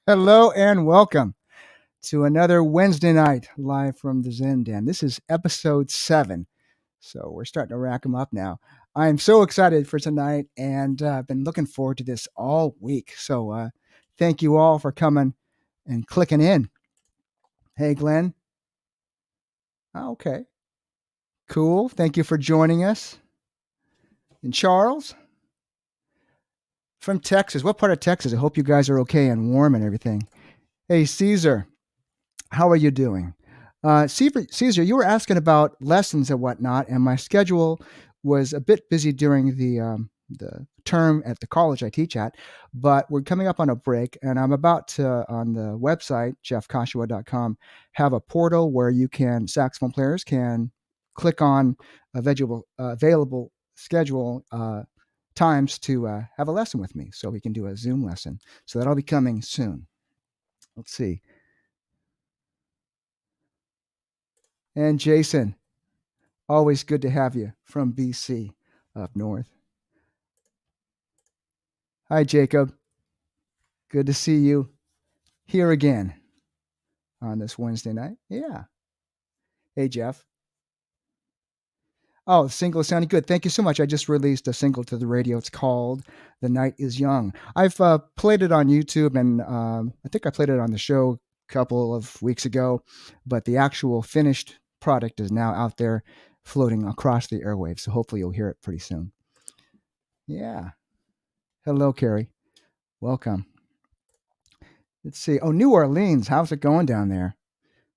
Hello and welcome to another Wednesday night live from the Zen Den. This is episode 7, so we're starting to rack them up now. I'm so excited for tonight, and I've been looking forward to this all week. So thank you all for coming and clicking in. Hey, Glenn. Oh, okay, cool. Thank you for joining us. And Charles from Texas. What part of Texas? I hope you guys are okay and warm and everything. Hey, Caesar. How are you doing? Caesar, you were asking about lessons and whatnot, and my schedule was a bit busy during the term at the college I teach at, but we're coming up on a break, and I'm about to, on the website, jeffkashiwa.com, have a portal where saxophone players can click on available schedule times to have a lesson with me, so we can do a Zoom lesson. So that'll be coming soon. Let's see. And Jason, always good to have you from BC up north. Hi, Jacob. Good to see you here again on this Wednesday night. Yeah. Hey, Jeff. Oh, the single is sounding good. Thank you so much. I just released a single to the radio. It's called The Night is Young. I've played it on YouTube, and I think I played it on the show a couple of weeks ago, but the actual finished product is now out there floating across the airwaves. So hopefully you'll hear it pretty soon. Yeah. Hello, Carrie. Welcome. Let's see. Oh, New Orleans. How's it going down there?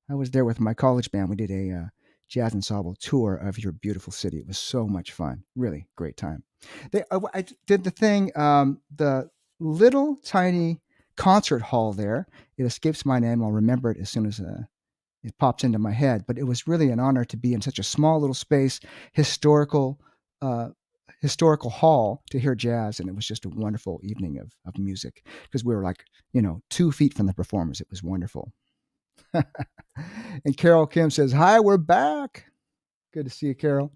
I was there with my college band. We did a jazz ensemble tour of your beautiful city. It was so much fun. Really great time. I did the thing, the little tiny concert hall there. It escapes my name. I'll remember it as soon as it pops into my head. But it was really an honor to be in such a small little space, historical uh, historical hall to hear jazz, and it was just a wonderful evening of music because we were like 2 feet from the performers. It was wonderful. And Carol Kim says, "Hi, we're back. Good to see you, Carol."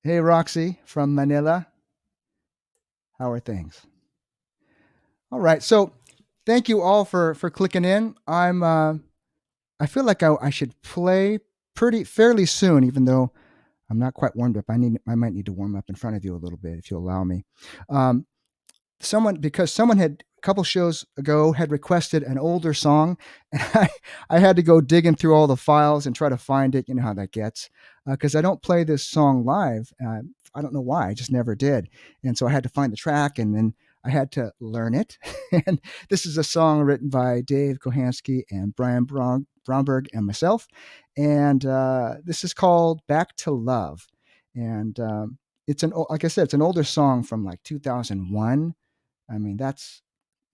Hey, Roxy from Manila. How are things? All right. So, thank you all for clicking in. I feel like I should play pretty fairly soon, even though I'm not quite warmed up. I might need to warm up in front of you a little bit if you allow me. Um, someone had a couple shows ago had requested an older song, and I had to go digging through all the files and try to find it. You know how that gets, because I don't play this song live. I don't know why, I just never did. And so I had to find the track, and then I had to learn it. And this is a song written by Dave Kohansky and Brian Bromberg and myself, and this is called "Back to Love." And it's like I said, it's an older song from like 2001. I mean, that's,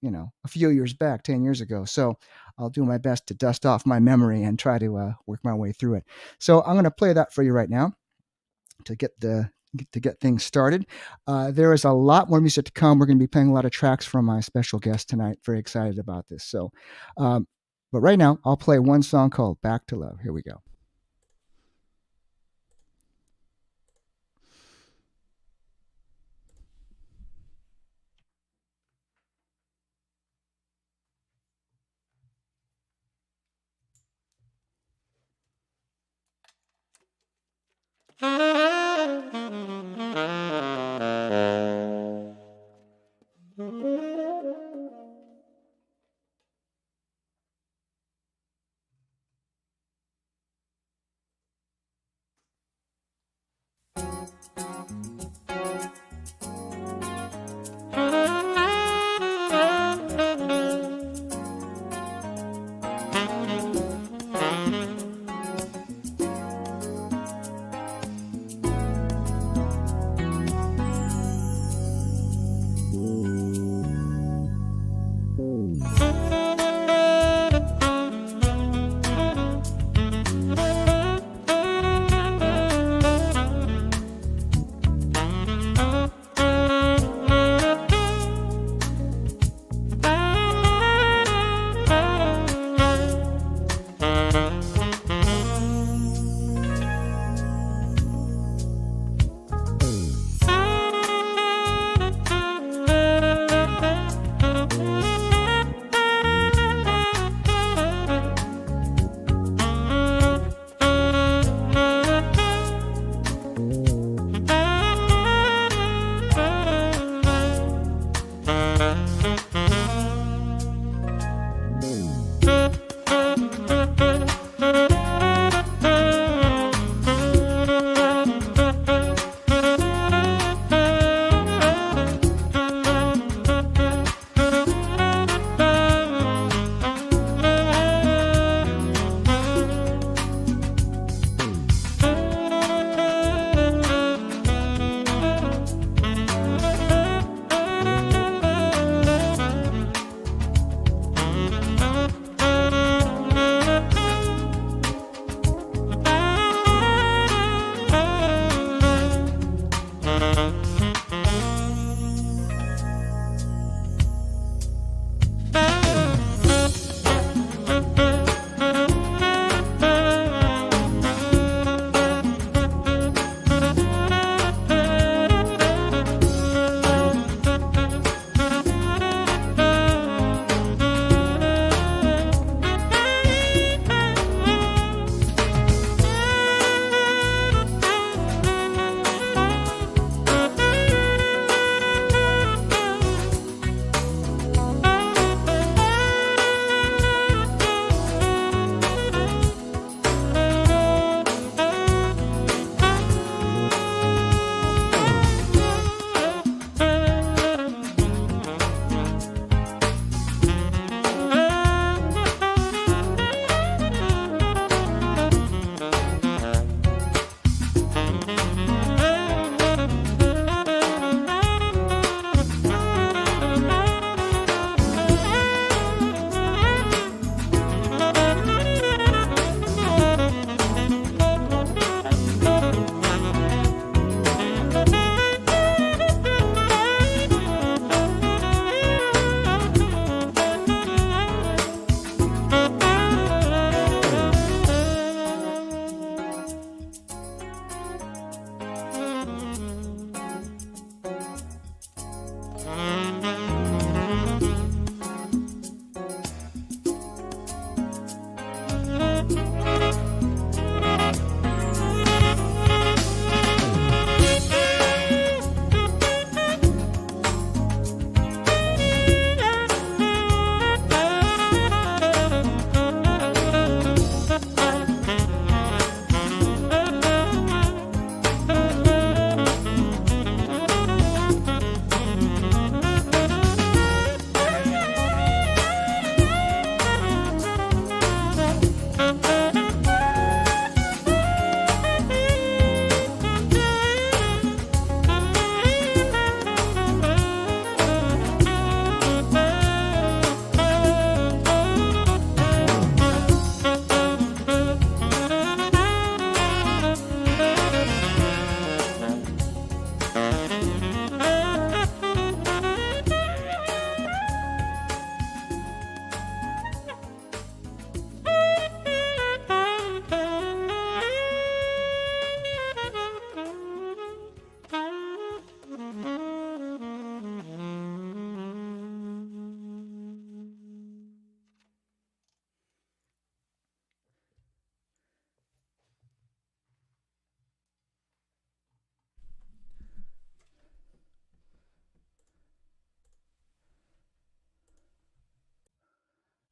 a few years back, 10 years ago. So I'll do my best to dust off my memory and try to work my way through it. So I'm going to play that for you right now to get things started. There is a lot more music to come. We're going to be playing a lot of tracks from my special guest tonight. Very excited about this. So, but right now I'll play one song called "Back to Love." Here we go.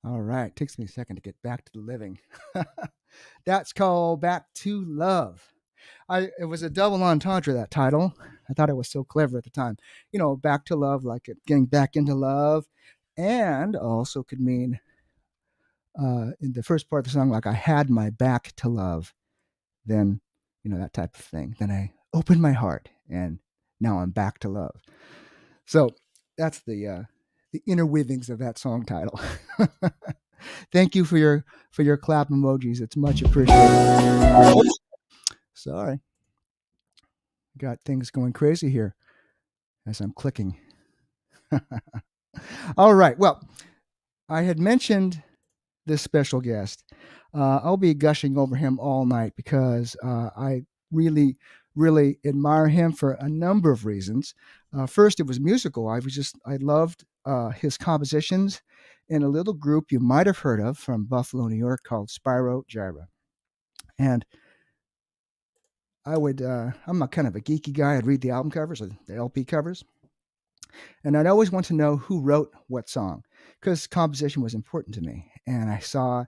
All right. Takes me a second to get back to the living. That's called Back to Love. It was a double entendre, that title. I thought it was so clever at the time. Back to love, like getting back into love, and also could mean in the first part of the song, like I had my back to love, then that type of thing. Then I opened my heart, and now I'm back to love. So that's the inner weavings of that song title. Thank you for your clap emojis. It's much appreciated. Sorry, got things going crazy here as I'm clicking. All right. Well, I had mentioned this special guest. I'll be gushing over him all night because I really, really admire him for a number of reasons. First, it was musical. I loved his compositions in a little group you might have heard of from Buffalo, New York, called Spyro, Gyra. And I'm a kind of a geeky guy. I'd read the album covers, or the LP covers, and I'd always want to know who wrote what song, because composition was important to me. And I saw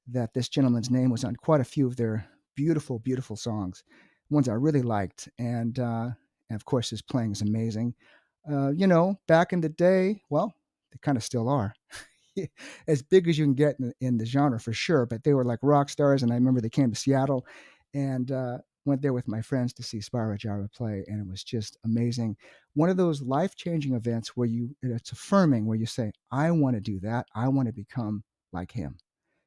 that this gentleman's name was on quite a few of their beautiful, beautiful songs, ones I really liked. And of course, his playing is amazing. Back in the day, well, they kind of still are. As big as you can get in the genre for sure, but they were like rock stars. And I remember they came to Seattle and went there with my friends to see Spyro Gyra play, and it was just amazing. One of those life-changing events where it's affirming, where you say, I want to do that. I want to become like him.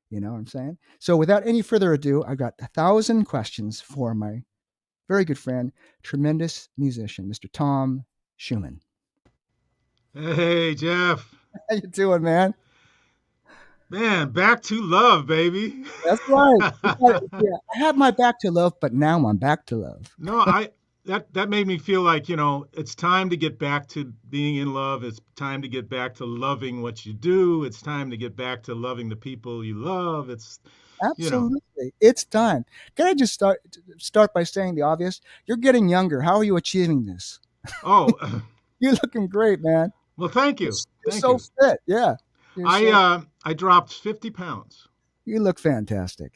You know what I'm saying? So without any further ado, I got 1,000 questions for my very good friend, tremendous musician, Mr. Tom Schuman. Hey, Jeff. How you doing, man? Man, back to love, baby. That's right. Yeah, I had my back to love, but now I'm back to love. No, I that made me feel like, it's time to get back to being in love. It's time to get back to loving what you do. It's time to get back to loving the people you love. It's, you know. Absolutely. It's time. Can I just start by saying the obvious? You're getting younger. How are you achieving this? Oh, You're looking great, man. well, thank You're, you. you're Thank so you. fit. Yeah. You're so I dropped 50 pounds. you look fantastic.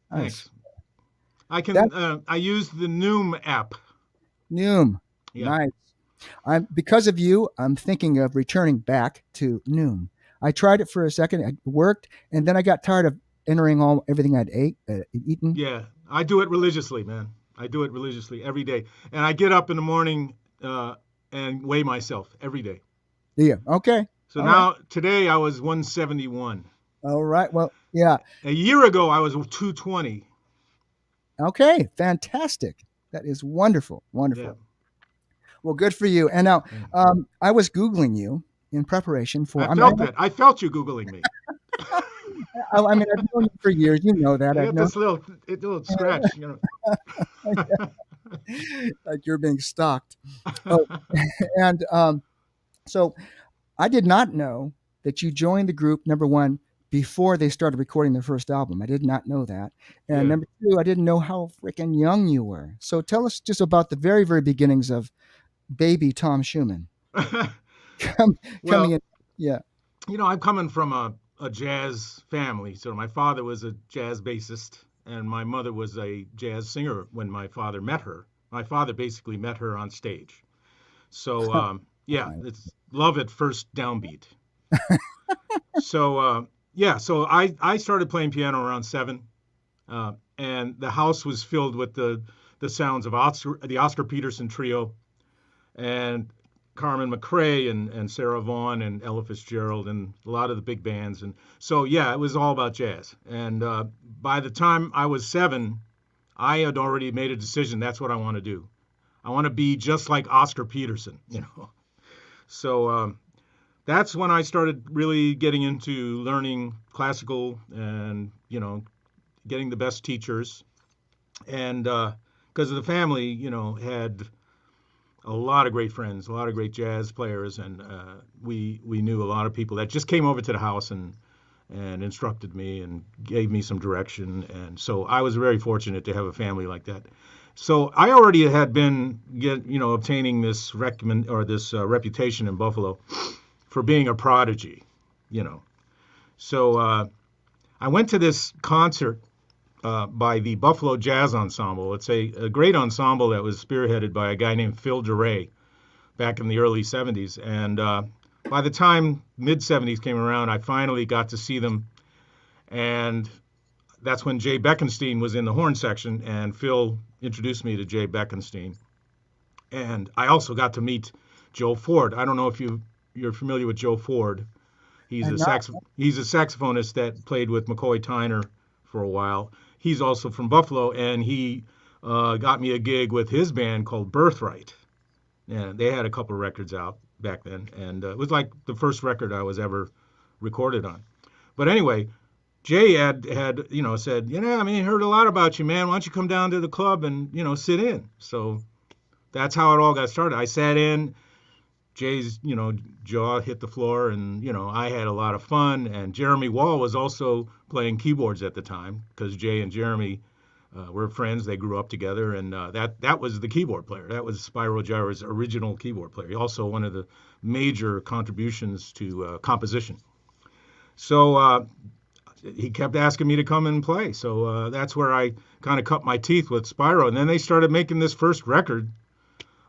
Nice. Thanks. That I use the Noom app. Noom. Yeah. Nice. I'm because of you, I'm thinking of returning back to Noom. I tried it for a second, it worked, and then I got tired of entering everything eaten. Yeah. I do it religiously, man. I do it religiously every day. And I get up in the morning uh, and weigh myself every day. Yeah. Okay. So All right. now, today I was 171. All right. Well, yeah. A year ago, I was 220. Okay. Fantastic. That is wonderful. Yeah. Wonderful. Well, good for you. And now, Yeah. I was googling you in preparation for. I felt that. I felt you Googling me. I mean, I've known you for years. You know that. I I've got known this little scratch. like you're being stalked. Oh, and so I did not know that you joined the group, number one, before they started recording their first album. I did not know that. And Yeah. number two, I didn't know how freaking young you were. So tell us just about the very, very beginnings of baby Tom Schuman. Come, coming Well, in. Yeah. I'm coming from a jazz family. So my father was a jazz bassist, and my mother was a jazz singer when my father met her. My father basically met her on stage. So, yeah, Nice. it's love at first downbeat. So, yeah, so I started playing piano around 7, and the house was filled with the sounds of the Oscar Peterson trio and Carmen McRae and Sarah Vaughan and Ella Fitzgerald and a lot of the big bands. And so, yeah, it was all about jazz. And by the time I was 7, I had already made a decision. That's what I want to do. I want to be just like Oscar Peterson. So that's when I started really getting into learning classical and, getting the best teachers. And because of the family, had a lot of great friends, a lot of great jazz players, and we knew a lot of people that just came over to the house and instructed me and gave me some direction. And so I was very fortunate to have a family like that. So I already had been obtaining this reputation in Buffalo for being a prodigy, you know. So I went to this concert by the Buffalo Jazz Ensemble. It's a great ensemble that was spearheaded by a guy named Phil DeRay back in the early 70s. And by the time mid 70s came around, I finally got to see them. And that's when Jay Beckenstein was in the horn section, and Phil introduced me to Jay Beckenstein. And I also got to meet Joe Ford. I don't know if you're familiar with Joe Ford. I'm not. He's a saxophonist that played with McCoy Tyner for a while. He's also from Buffalo, and he got me a gig with his band called Birthright. And they had a couple of records out back then, and it was like the first record I was ever recorded on. But anyway, Jay had said, I mean, I heard a lot about you, man. Why don't you come down to the club and sit in? So that's how it all got started. I sat in. Jay's, jaw hit the floor, and I had a lot of fun. And Jeremy Wall was also playing keyboards at the time because Jay and Jeremy were friends. They grew up together, and that was the keyboard player. That was Spyro Gyra's original keyboard player. Also one of the major contributions to composition. So he kept asking me to come and play. So that's where I kind of cut my teeth with Spyro. And then they started making this first record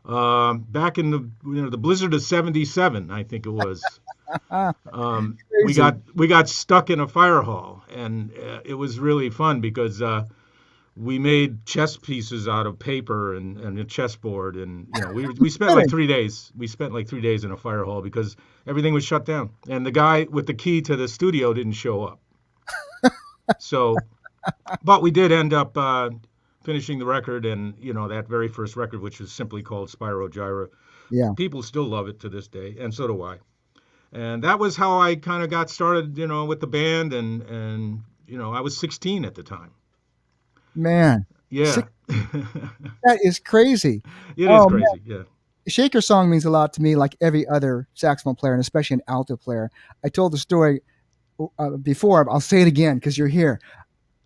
back in the blizzard of '77, I think it was. Crazy. We got stuck in a fire hall, and it was really fun because we made chess pieces out of paper and a chessboard, and we spent like Kidding. 3 days. We spent like 3 days in a fire hall because everything was shut down, and the guy with the key to the studio didn't show up. So, but we did end up finishing the record, and that very first record, which was simply called Spyro Gyra. Yeah. People still love it to this day, and so do I. And that was how I kind of got started, with the band, and I was 16 at the time. Man. Yeah, Six, that is crazy. it is Oh man. crazy. Yeah. Shaker song means a lot to me, like every other saxophone player, and especially an alto player. I told the story before. I'll say it again because you're here.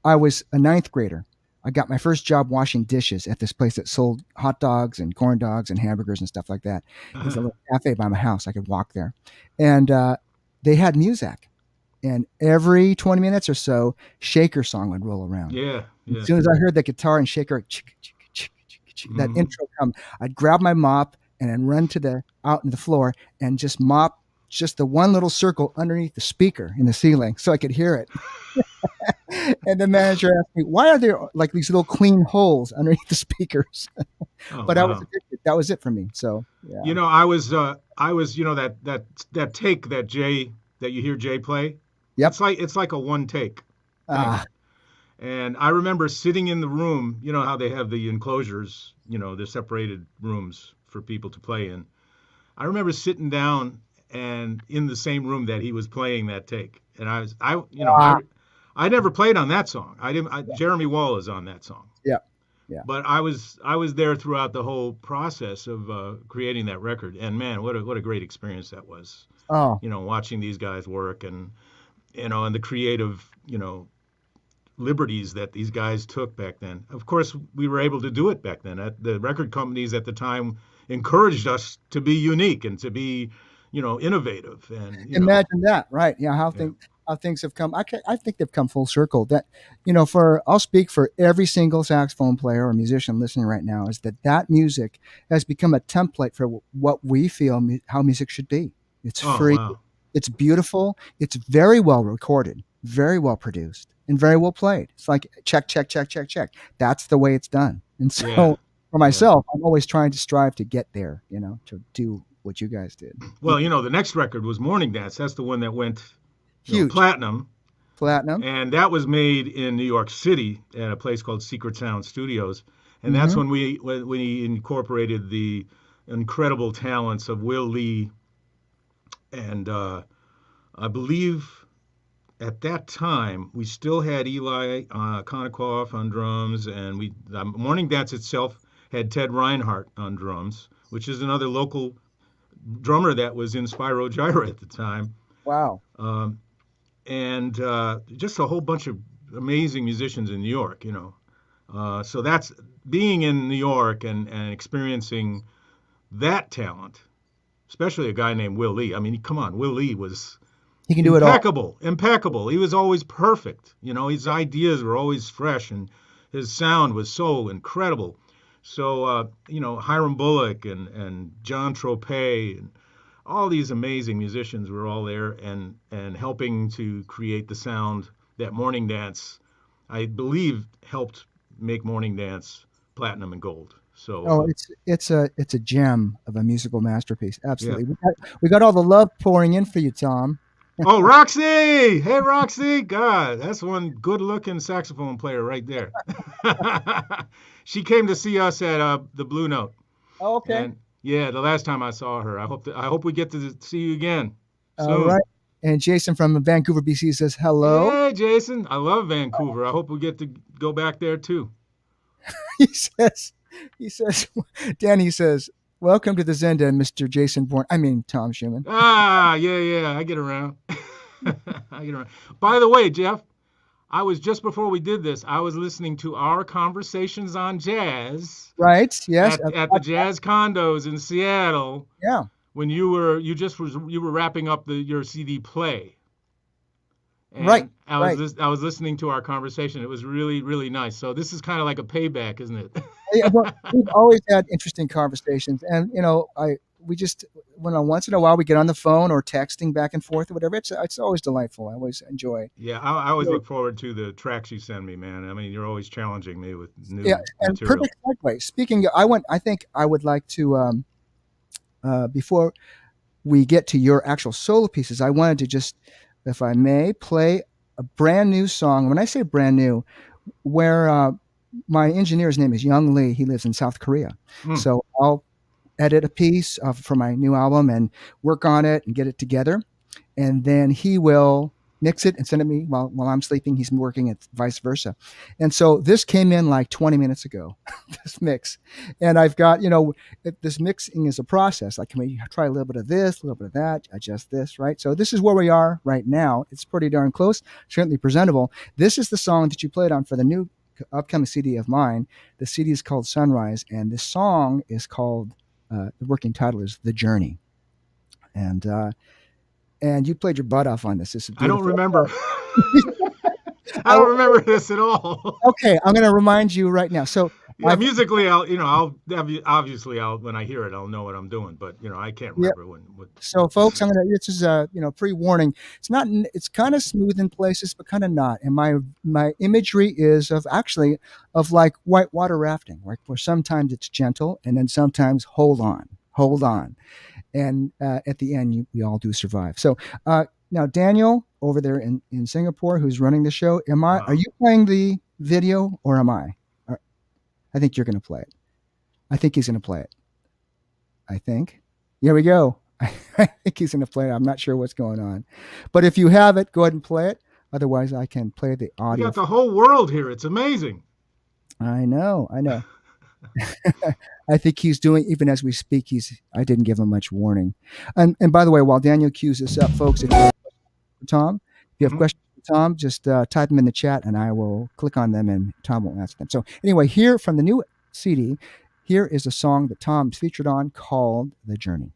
I was a ninth grader. I got my first job washing dishes at this place that sold hot dogs and corn dogs and hamburgers and stuff like that. It was a little cafe by my house. I could walk there. And they had music. And every 20 minutes or so, Shaker song would roll around. Yeah, As yeah. soon as I heard the guitar and Shaker, that Hmm. intro come, I'd grab my mop and then run to the out in the floor and just mop just the one little circle underneath the speaker in the ceiling so I could hear it. And the manager asked me, "Why are there like these little clean holes underneath the speakers?" Oh But I was wow. addicted. That was it for me. So yeah. I was, that take that you hear Jay play. Yep. It's like a one take thing. Ah, And I remember sitting in the room. You know how they have the enclosures. The separated rooms for people to play in. I remember sitting down and in the same room that he was playing that take. And ah, I never played on that song. I didn't. Jeremy Wall is on that song. yeah, yeah. But I was there throughout the whole process of creating that record, and man, what a great experience that was. Oh, Watching these guys work, and and the creative liberties that these guys took back then. Of course, we were able to do it back then. The record companies at the time encouraged us to be unique and to be innovative, and imagine that, right? Yeah, yeah. how things have come. I think they've come full circle. That for I'll speak for every single saxophone player or musician listening right now is that music has become a template for what we feel how music should be. It's Oh free, wow. it's beautiful, it's very well recorded, very well produced, and very well played. It's like check, check, check, check, check. That's the way it's done. And Yeah. so for Yeah. myself, I'm always trying to strive to get there. To do what you guys did. Well, the next record was Morning Dance. That's the one that went Huge platinum. platinum. And that was made in New York City at a place called Secret Sound Studios, and that's Hmm. when we incorporated the incredible talents of Will Lee, and I believe at that time we still had Eli Konikoff on drums, and Morning Dance itself had Ted Reinhardt on drums, which is another local drummer that was in Spyro Gyra at the time. Wow. Um, and just a whole bunch of amazing musicians in New York, so that's being in New York and experiencing that talent, especially a guy named Will Lee. I mean, come on, Will Lee was He can do it all. Impeccable, impeccable. He was always perfect. You know, his ideas were always fresh, and his sound was so incredible. So, you know, Hiram Bullock and John Tropez and all these amazing musicians were all there and helping to create the sound that Morning Dance, I believe, helped make Morning Dance platinum and gold. So, Oh, it's a gem of a musical masterpiece. yeah. Absolutely. We got all the love pouring in for you, Tom. Oh, Roxy! Hey, Roxy! God, that's one good-looking saxophone player right there. She came to see us at the Blue Note, Oh, okay. and yeah, the last time I saw her. I hope we get to see you again All soon. right. And Jason from Vancouver, BC says hello. Hey, Jason! I love Vancouver. I hope we get to go back there too. He says, he says, Danny says, welcome to the Zen Den, Mr. Jason Bourne. I mean, Tom Schuman. Ah, yeah, yeah. I get around. I get around. By the way, Jeff, I was just before we did this. I was listening to our conversations on jazz Right. Yes. at the Jazz Condos in Seattle Yeah. when you were wrapping up your CD play, Right. and Right. I was listening to our conversation. It was really really nice. So this is kind of like a payback, isn't it? Yeah, well, we've always had interesting conversations, and we just once in a while we get on the phone or texting back and forth or whatever. It's always delightful. I always enjoy. Yeah, I always look forward to the tracks you send me, man. I mean, you're always challenging me with Yeah, new and material. perfect segue. Speaking, I think I would like to before we get to your actual solo pieces, I wanted to just, if I may, play a brand new song. When I say brand new, where my engineer's name is Young Lee. He lives in South Korea. Mm. So I'll edit a piece for my new album and work on it and get it together. And then he will mix it and send it to me while I'm sleeping. He's working and vice versa. And so this came in like 20 minutes ago, this mix. And I've got, this mixing is a process. Like, can we try a little bit of this, a little bit of that, adjust this, right? So this is where we are right now. It's pretty darn close, certainly presentable. This is the song that you played on for the new upcoming CD of mine. The CD is called Sunrise, and the song is called, the working title is The Journey. And you played your butt off on this. This is I don't beautiful. remember. I don't remember this at all. Okay, I'm going to remind you right now. So, Yeah, musically, obviously when I hear it, I'll know what I'm doing. But I can't yeah. remember what. So, folks, this is a pre-warning. It's kind of smooth in places, but kind of not. And my imagery is of like whitewater rafting, right? Where sometimes it's gentle, and then sometimes hold on. And at the end, we all do survive. So now, Daniel over there in Singapore, who's running the show, are you playing the video or am I? I think you're going to play it. I think he's going to play it. I think. Here we go. I think he's going to play it. I'm not sure what's going on. But if you have it, go ahead and play it. Otherwise, I can play the audio. You got the whole world here. It's amazing. I know. I think he's doing, even as we speak, I didn't give him much warning. And by the way, while Daniel cues this up, folks, if you have questions for Tom, just type them in the chat and I will click on them and Tom will answer them. So anyway, here from the new CD, here is a song that Tom's featured on called The Journey.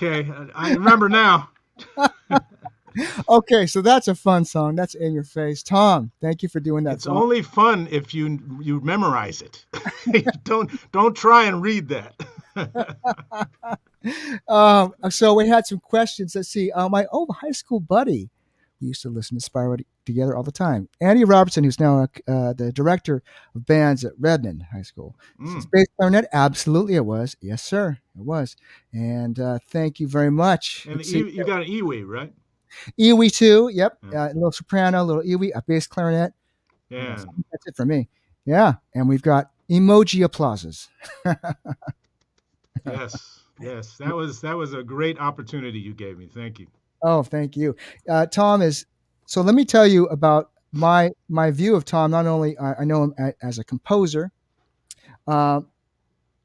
Okay, I remember now. Okay, so that's a fun song. That's in your face. Tom, thank you for doing that It's song. only fun if you memorize it. Don't try and read that. So we had some questions. Let's see. My old high school buddy, we used to listen to Spyro together all the time. Andy Robertson, who's now the director of bands at Redmond High School, says Mm. bass clarinet. Absolutely, it was. Yes, sir, it was. And thank you very much. And Let's see. you got an Iwi, right? Iwi too. Yep, Yeah. a little soprano, a little Iwi, a bass clarinet. Yes, Yeah. that's it for me. Yeah, and we've got emoji applauses. Yes. Yes. That was a great opportunity you gave me. Thank you. Oh, thank you. Tom is. So let me tell you about my view of Tom. Not only I know him as a composer. Uh,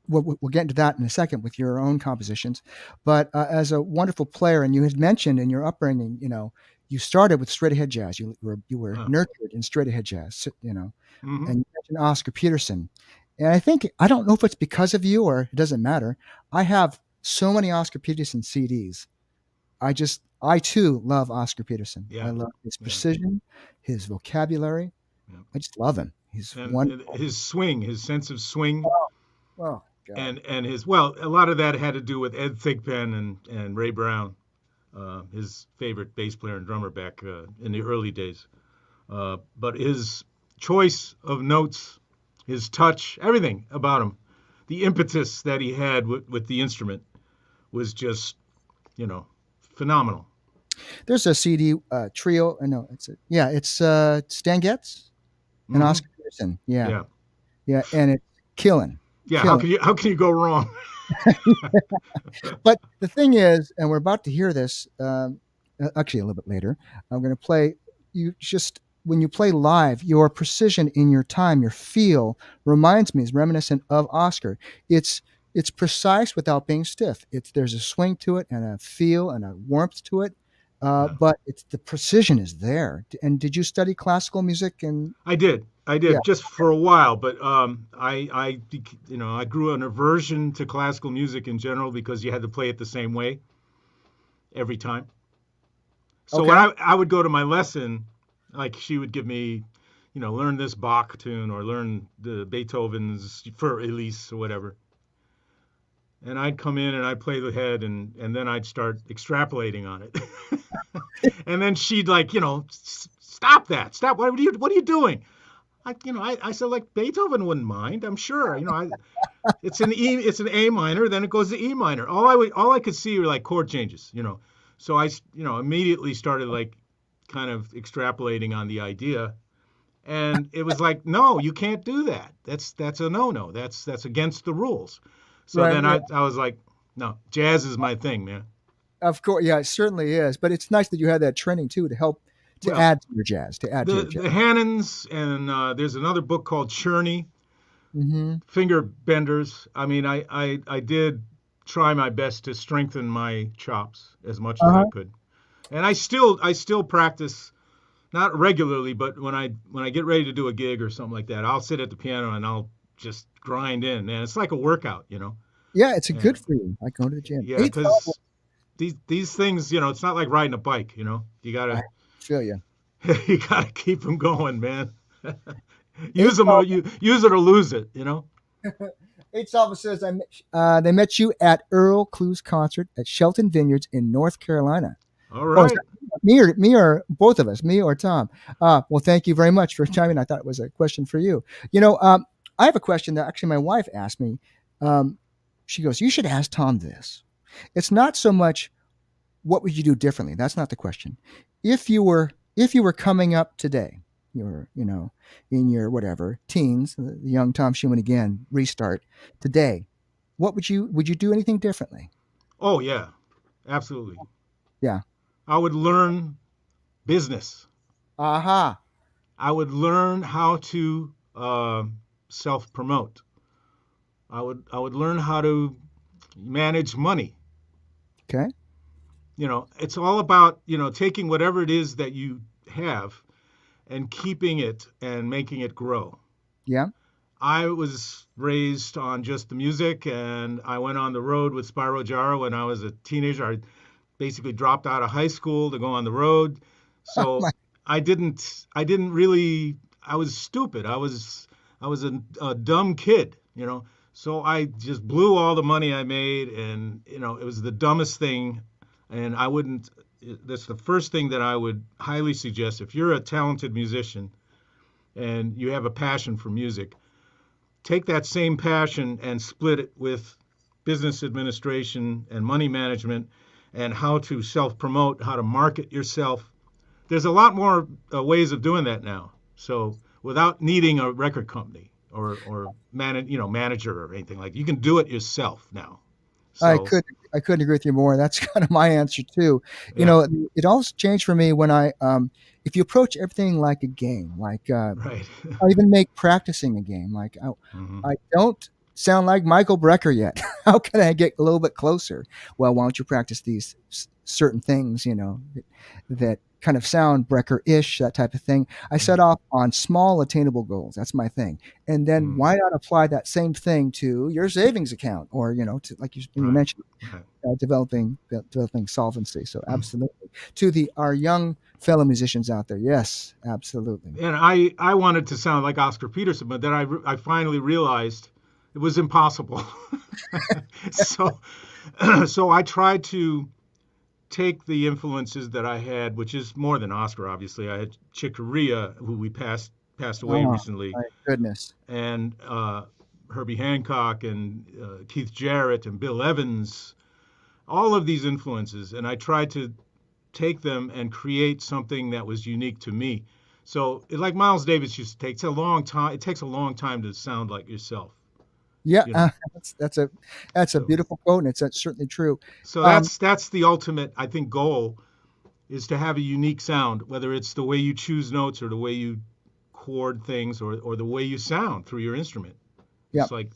we'll get into that in a second with your own compositions, but as a wonderful player. And you had mentioned in your upbringing, you started with straight ahead jazz. You were Uh, nurtured in straight ahead jazz. hmm. And you mentioned Oscar Peterson. And I don't know if it's because of you or it doesn't matter. I have so many Oscar Peterson CDs. I too love Oscar Peterson. I Yeah. love his Yeah. precision, his vocabulary. Yeah. I just love him. He's And wonderful. his swing, his sense of swing, Oh God. and his well, a lot of that had to do with Ed Thigpen and Ray Brown, his favorite bass player and drummer back in the early days. But his choice of notes, his touch, everything about him, the impetus that he had with the instrument was just, you know, phenomenal. There's a CD trio. No, it's Stan Getz and Hmm. Oscar Peterson. Yeah, Yeah. yeah, and it's killing, Yeah. How killing. can you go wrong? But the thing is, and we're about to hear this, actually a little bit later. I'm going to play. You just when you play live, your precision in your time, your feel reminds me is reminiscent of Oscar. It's it's precise without being stiff. There's a swing to it and a feel and a warmth to it. Yeah. But it's the precision is there. And did you study classical music? And I did. I yeah, did just for a while, but I grew an aversion to classical music in general because you had to play it the same way every time. So when okay, I would go to my lesson, like she would give me, learn this Bach tune or learn the Beethoven's Für Elise or whatever. And I'd come in and I'd play the head and then I'd start extrapolating on it. And then she'd like, stop that. Stop. What are you doing? I said like Beethoven wouldn't mind. I'm sure. It's an A minor, then it goes to E minor. All I could see were like chord changes. So I, immediately started like kind of extrapolating on the idea, and it was like, no, you can't do that. That's a no-no. That's against the rules. So right, then right. I was like, no, jazz is my thing, man. Of course, yeah, it certainly is. But it's nice that you had that training too to help to Well, add to your jazz, to add to the your jazz. the Hannons and there's another book called Cherney, Hmm. Finger Benders. I mean, I did try my best to strengthen my chops as much as I Uh-huh. could, and I still practice not regularly, but when I get ready to do a gig or something like that, I'll sit at the piano and I'll just grind in, man. It's like a workout. Yeah, it's a good And for you. Like going to the gym. yeah, 8 12. because these things, it's not like riding a bike. You I gotta feel you. you gotta keep them going, man. Eight Use them or twelve. you use it or lose it. 812 says they met you at Earl Clue's concert at Shelton Vineyards in North Carolina. All Oh, is that right. me or both of us, me or Tom? Well, thank you very much for chiming. I thought it was a question for you. I have a question that actually my wife asked me. Um, she goes, "You should ask Tom this." It's not so much what would you do differently. That's not the question. If you were coming up today, you were in your whatever teens, the young Tom Schuman again, restart today. What would you do anything differently? Oh yeah, absolutely. Yeah. I would learn business. Aha. I would learn how to self promote. I would learn how to manage money. Okay. It's all about taking whatever it is that you have and keeping it and making it grow. Yeah. I was raised on just the music, and I went on the road with Spyro Gyra when I was a teenager. I basically dropped out of high school to go on the road. So My, I didn't really, I was stupid. I was a dumb kid, you know. So I just blew all the money I made, and it was the dumbest thing. And I wouldn't. That's the first thing that I would highly suggest. If you're a talented musician and you have a passion for music, take that same passion and split it with business administration and money management and how to self promote, how to market yourself. There's a lot more ways of doing that now. So without needing a record company or manager or anything like, you can do it yourself now. I So could I couldn't agree with you more. That's kind of my answer too. You yeah, know, it also changed for me when I if you approach everything like a game, like right. I even make practicing a game. Like Hmm. I don't sound like Michael Brecker yet. How can I get a little bit closer? Well, why don't you practice these certain things? That kind of sound Brecker-ish, that type of thing. I set off on small, attainable goals. That's my thing. And then Mm, why not apply that same thing to your savings account, or to, like you right, mentioned, right. developing solvency. So absolutely, to the our young fellow musicians out there, yes, absolutely. And I wanted to sound like Oscar Peterson, but then I finally realized it was impossible. so so I tried to take the influences that I had, which is more than Oscar, obviously. I had Chick Corea, who we passed away Oh recently, my goodness. and Herbie Hancock and Keith Jarrett and Bill Evans, all of these influences, and I tried to take them and create something that was unique to me. So, like Miles Davis used to take, it's a long time. It takes a long time to sound like yourself, Yeah, you know. that's a So, beautiful quote, and it's certainly true. so Um, that's the ultimate, I think, goal is to have a unique sound, whether it's the way you choose notes or the way you chord things or the way you sound through your instrument. yeah, It's like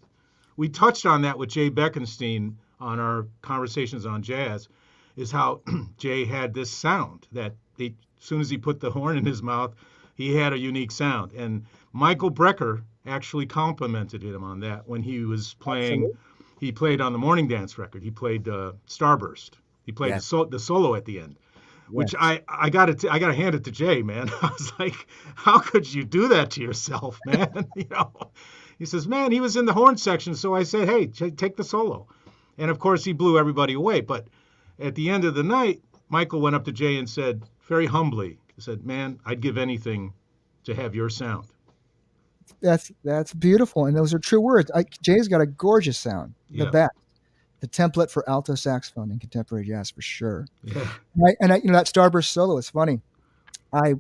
we touched on that with Jay Beckenstein on our conversations on jazz, is how Jay had this sound that as soon as he put the horn in his mouth, he had a unique sound. And Michael Brecker actually complimented him on that when he was playing. absolutely. He played on the Morning Dance record. He played Starburst. He played Yes, the solo at the end, which yes. I got to hand it to Jay, man. I was like, how could you do that to yourself, man? He says, man, he was in the horn section, so I said, hey, take the solo. And of course, he blew everybody away. But at the end of the night, Michael went up to Jay and said, very humbly, he said, man, I'd give anything to have your sound. That's beautiful, and those are true words. Jay's got a gorgeous sound, the Yeah, best, the template for alto saxophone in contemporary jazz for sure. yeah. That Starburst solo is funny. I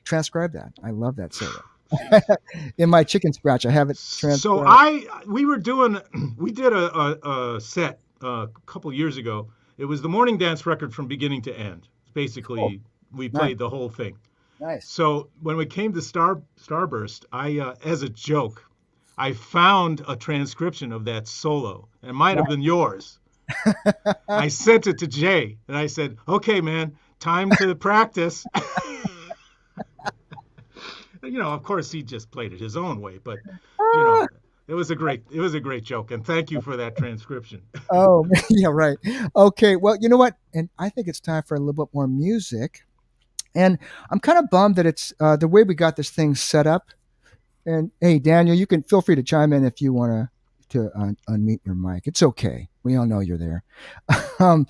transcribed that. I love that solo. In my chicken scratch, I have it So transcribed. we did a set a couple years ago. It was the Morning Dance record from beginning to end. Cool, Basically, we nice, played the whole thing. nice. So when we came to Starburst, I as a joke, I found a transcription of that solo. It might have been yours. I sent it to Jay, and I said, "Okay, man, time to practice." Of course, he just played it his own way, but you know, Ah, it was a great joke, and thank you for that transcription. oh, yeah, right. Okay, well, you know what? And I think it's time for a little bit more music. And I'm kind of bummed that it's the way we got this thing set up. And hey, Daniel, you can feel free to chime in if you want to unmute your mic. It's okay. We all know you're there. um,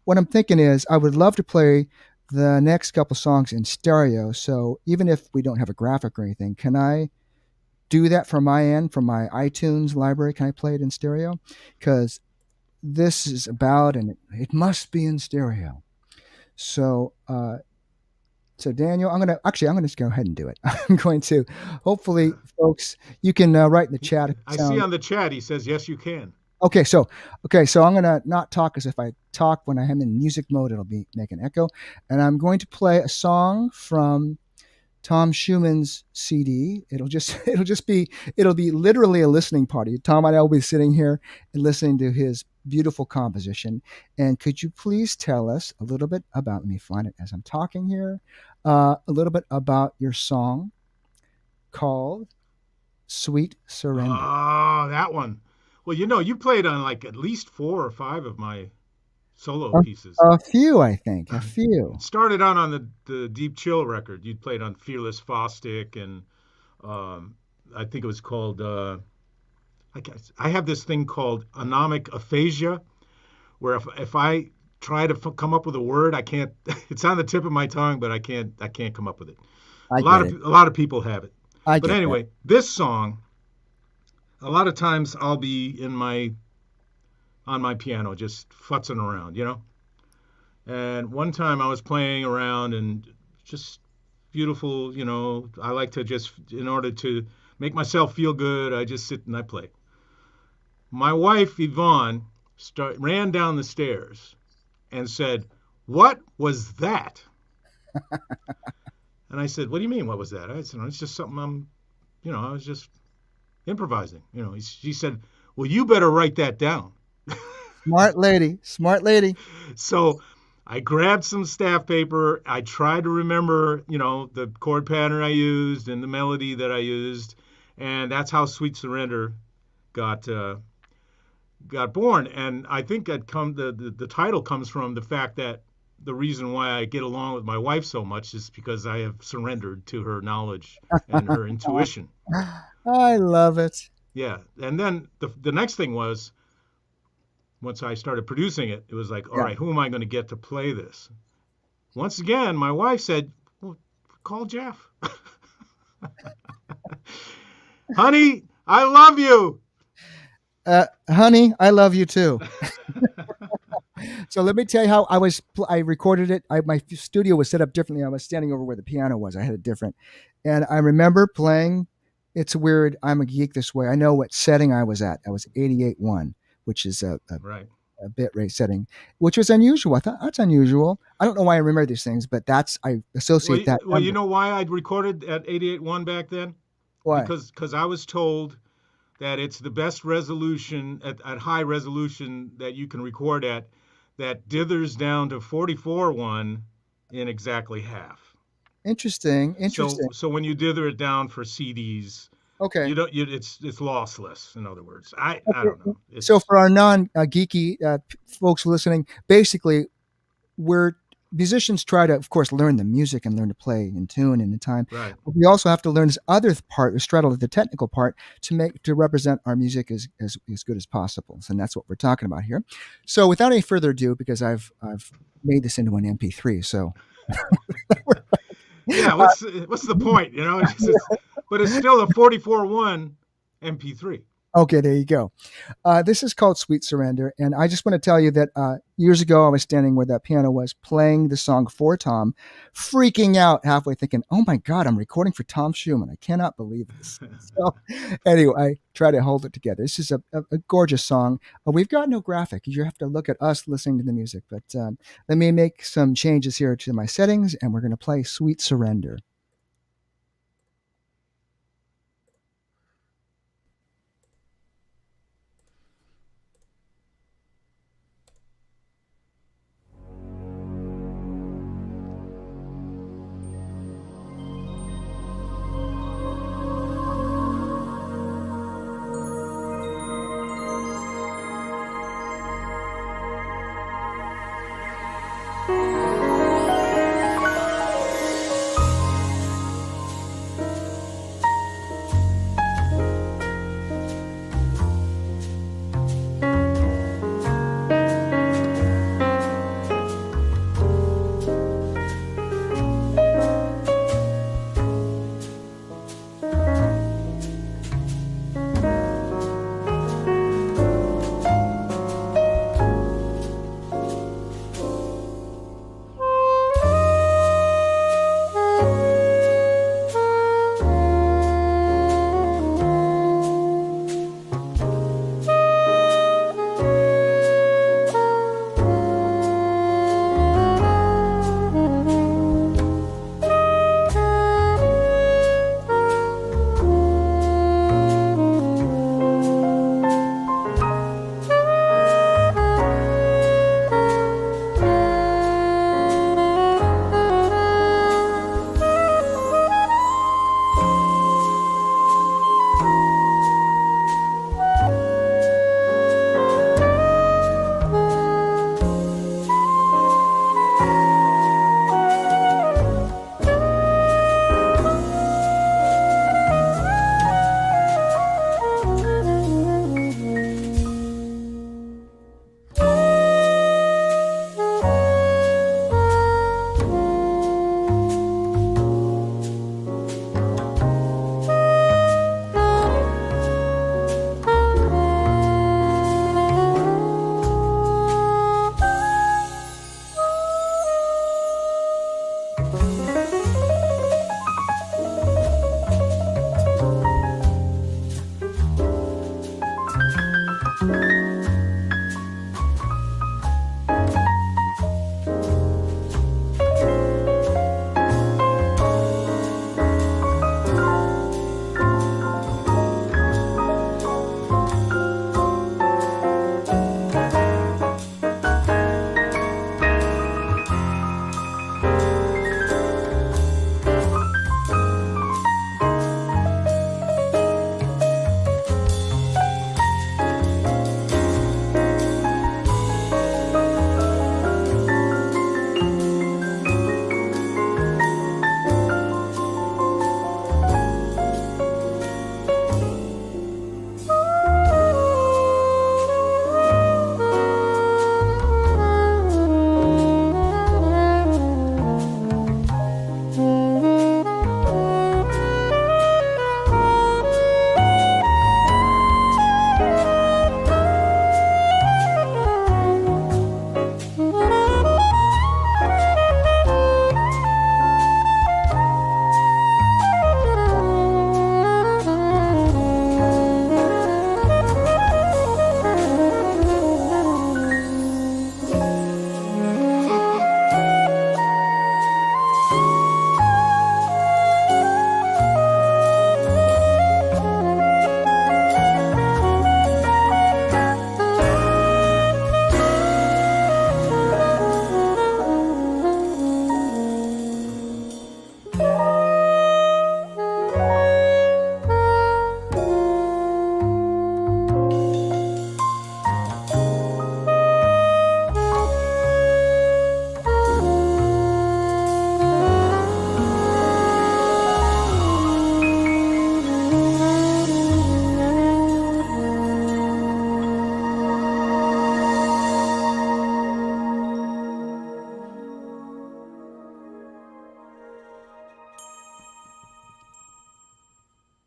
what I'm thinking is, I would love to play the next couple songs in stereo. So even if we don't have a graphic or anything, can I do that from my end, from my iTunes library? Can I play it in stereo? Because this is about, and it must be in stereo. So, Daniel, I'm gonna just go ahead and do it. I'm going to, hopefully, folks, you can write in the chat if it I see sounds on the chat he says, "Yes, you can." okay. So I'm gonna not talk, because if I talk when I am in music mode, it'll be make an echo, and I'm going to play a song from Tom Schuman's CD. It'll be literally a listening party. Tom and I will be sitting here and listening to his beautiful composition. And could you please tell us a little bit about? Let me find it as I'm talking here. A little bit about your song called Sweet Surrender. Oh, that one. Well, you played on like at least 4 or 5 of my solo pieces. A few, I think. A few. It started out on the Deep Chill record. You played on Fearless Fostic, and um, I think it was called. I have this thing called anomic aphasia, where if I try to come up with a word, I can't. It's on the tip of my tongue, but I can't come up with it. I get it. A lot of people have it. I But get that. anyway, this song, a lot of times I'll be on my piano just futzing around. And one time I was playing around and just beautiful. I like to just, in order to make myself feel good, I just sit and I play. My wife, Yvonne, ran down the stairs and said, "What was that?" And I said, "What do you mean, what was that?" I said, "It's just something I was just improvising." She said, "Well, you better write that down." Smart lady. Smart lady. So I grabbed some staff paper. I tried to remember, the chord pattern I used and the melody that I used, and that's how Sweet Surrender got got born. And I think the title comes from the fact that the reason why I get along with my wife so much is because I have surrendered to her knowledge and her intuition. I love it. Yeah. And then the next thing was, once I started producing it, it was like, all Yeah. right, who am I going to get to play this? Once again, my wife said, "Well, call Jeff." Honey, I love you. Honey, I love you too. So let me tell you how I recorded it. My studio was set up differently. I was standing over where the piano was. I had it different. And I remember playing. It's weird. I'm a geek this way. I know what setting I was at. I was 88.1, which is Right. a bit rate setting, which was unusual. I thought that's unusual. I don't know why I remember these things, but I Well, associate that you number. know why I recorded at 88.1 back then? Why? Because I was told that it's the best resolution at high resolution that you can record at, that dithers down to 44.1 in exactly half. Interesting. Interesting. So when you dither it down for CDs, Okay. it's lossless. In other words, I don't Okay. know. So It's for our non geeky folks listening, basically we're musicians try to, of course, learn the music and learn to play in tune and in time. right. But we also have to learn this other part, the straddle, the technical part, to represent our music as good as possible. And that's what we're talking about here. So without any further ado, because I've made this into an MP3, so Yeah. What's the point? But it's still a 44.1 MP3. okay, there you go. This is called Sweet Surrender. And I just want to tell you that years ago, I was standing where that piano was playing the song for Tom, freaking out halfway, thinking, oh my God, I'm recording for Tom Schuman. I cannot believe this. So, anyway, I try to hold it together. This is a gorgeous song. We've got no graphic. You have to look at us listening to the music. But let me make some changes here to my settings, and we're going to play Sweet Surrender.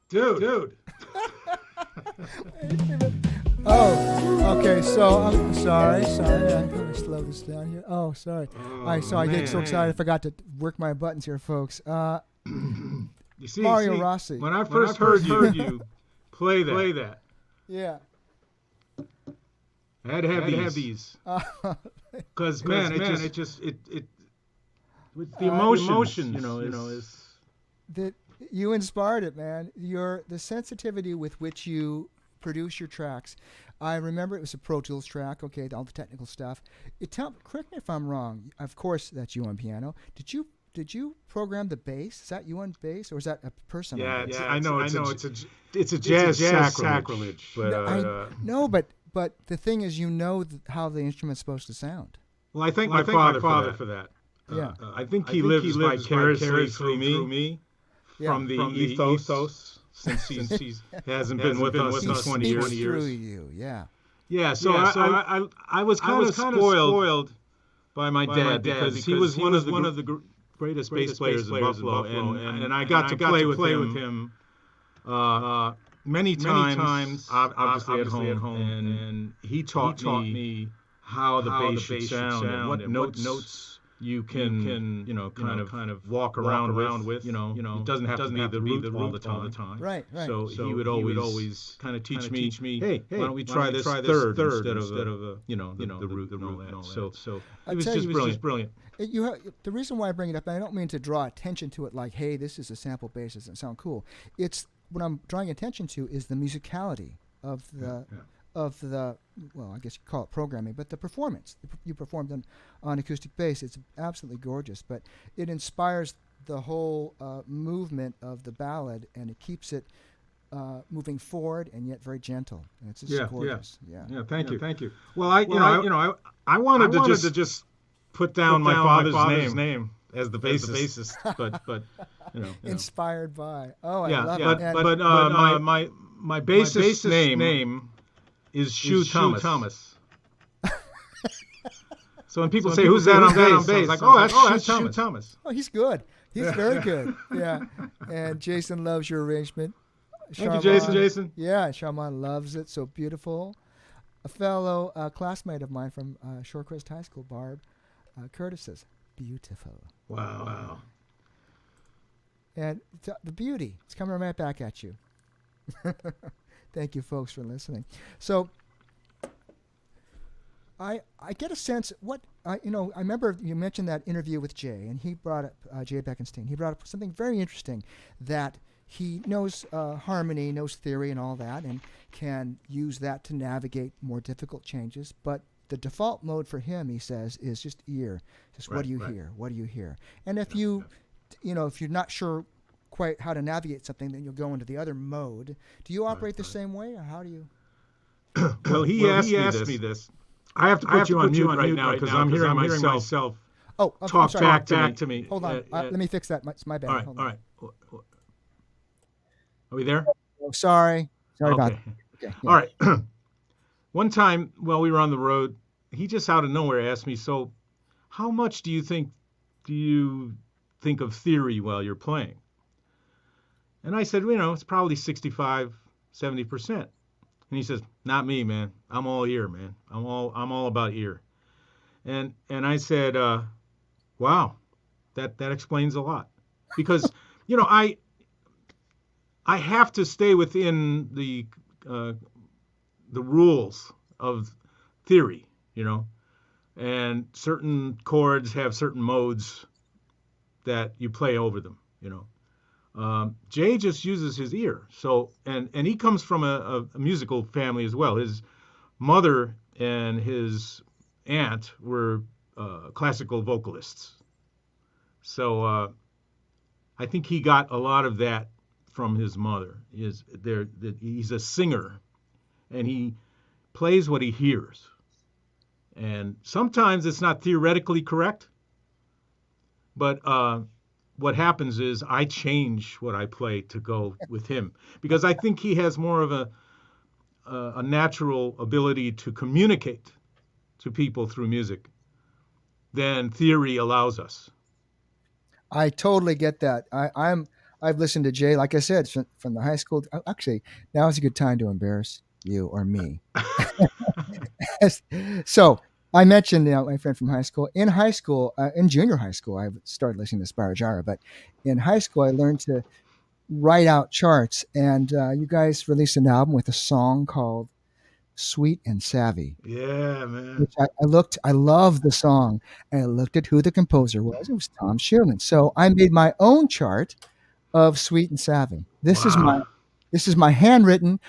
dude. Oh, okay. So I'm sorry. Sorry. I'm going to slow this down here. Oh, sorry. Oh I get so excited. I man. forgot to work my buttons here, folks. You Mario see, Rossi. when I first heard you play that, Yeah. I had to have Uh, these. Because Because man, it just it with the the emotions, emotions, is that you inspired it, man. The sensitivity with which you produce your tracks. I remember it was a Pro Tools track. Okay, all the technical stuff. Correct me if I'm wrong. Of course, that's you on piano. Did you program the bass? Is that you on bass, or is that a person on yeah. bass? I know it's a jazz sacrilege, but No, I no, but the thing is, how the instrument's supposed to sound. well, I thank Well, I my thank my father father for for that. Yeah, I think I he think he lives lives vicariously vicariously through through me me. Yeah, from the from the ethos ethos since since he he hasn't been hasn't with been us with in us in 20 speaks 20 years. through you. Yeah, Yeah, so yeah. So I was I kind was of kind of spoiled spoiled by my by my dad dad because because he was one one of of the greatest bass greatest bass players in players in Buffalo, Buffalo, and I and got I to got play to with play with him him uh, many many times, times, obviously at obviously at home, home, and and he he taught taught me me how the how bass the should bass should sound and sound what and what notes notes you you can, can, kind of kind of walk walk around with. around with. It doesn't It have to doesn't be have the to be root the all the root all the time. time. Right, right. So he So would he would always always kind of kind teach of me, teach me, hey, why hey, don't we why don't try we this try this third third instead instead of of the root the and all root and that. all that. So So it I was tell you, just it was brilliant. just brilliant. The reason why I bring it up, and I don't mean to draw attention to it like, hey, this is a sample bass, doesn't sound cool. It's what I'm drawing attention to is the musicality of Yeah, the yeah. of the well, I guess you call it programming, but the performance you performed on acoustic bass. It's absolutely gorgeous, but it inspires the whole movement of the ballad, and it keeps it moving forward and yet very gentle. And it's just Yeah, gorgeous. Yeah. yeah. Thank Yeah. you. Thank you. Well, Well, I I wanted to wanted to just just put down put my down my father's father's name name as the as the bassist, bassist. but you know, Inspired by. Oh, I yeah. love it. But And my my bassist's bassist's name name is is Shu Shu Thomas. Thomas. So when So people when say, people "Who's say, that "Who's on that on bass?" I was bass?" like, I was "Oh, like, that's "Oh, Shu that's Shu Thomas." Thomas. Oh, he's good. He's very good. Yeah. And Jason loves your arrangement. Thank you, Charmant. Jason. Jason. Yeah, Charmant loves it. So beautiful. A fellow classmate of mine from Shorecrest High School, Barb Curtis, says, beautiful. Wow. Wow. And the beauty, it's coming right back at you. Thank you, folks, for listening. So I get a sense I remember you mentioned that interview with Jay, and he brought up Jay Beckenstein. He brought up something very interesting, that he knows harmony, knows theory, and all that, and can use that to navigate more difficult changes. But the default mode for him, he says, is just ear. Just what Right, do you right. hear? What do you hear? And if if you're not sure quite how to navigate something, then you'll go into the other mode. Do you Right, operate the right. same way, or how do you? Well, he asked me this. I have to put you on mute right now because I'm hearing myself Oh, I'm talk sorry. back to me. Hold on. Let me fix that. It's my bad. All right, Hold all on. right. Are we there? Oh, sorry. Sorry about Okay. that. Okay. All Yeah. right. One time while we were on the road, he just out of nowhere asked me, "So, how much do you think of theory while you're playing?" And I said, it's probably 65, 70%. And he says, "Not me, man. I'm all ear, man. I'm all about ear." And I said, "Wow, that explains a lot." Because, I have to stay within uh, the rules of theory, and certain chords have certain modes that you play over them. Jay just uses his ear. So, and he comes from a musical family as well. His mother and his aunt were classical vocalists. So I think he got a lot of that from his mother. He's a singer, and he plays what he hears. And sometimes it's not theoretically correct, but what happens is I change what I play to go with him because I think he has more of a natural ability to communicate to people through music than theory allows us. I totally get that. I've listened to Jay, like I said, from the high school. Actually, now is a good time to embarrass you or me. So I mentioned, my friend from high school. In high school, in junior high school, I started listening to Spyro Gyra. But in high school, I learned to write out charts. And you guys released an album with a song called "Sweet and Savvy," Yeah, man. which I looked. I love the song, and I looked at who the composer was. It was Tom Schuman. So I made my own chart of Sweet and Savvy. Wow. This is my handwritten.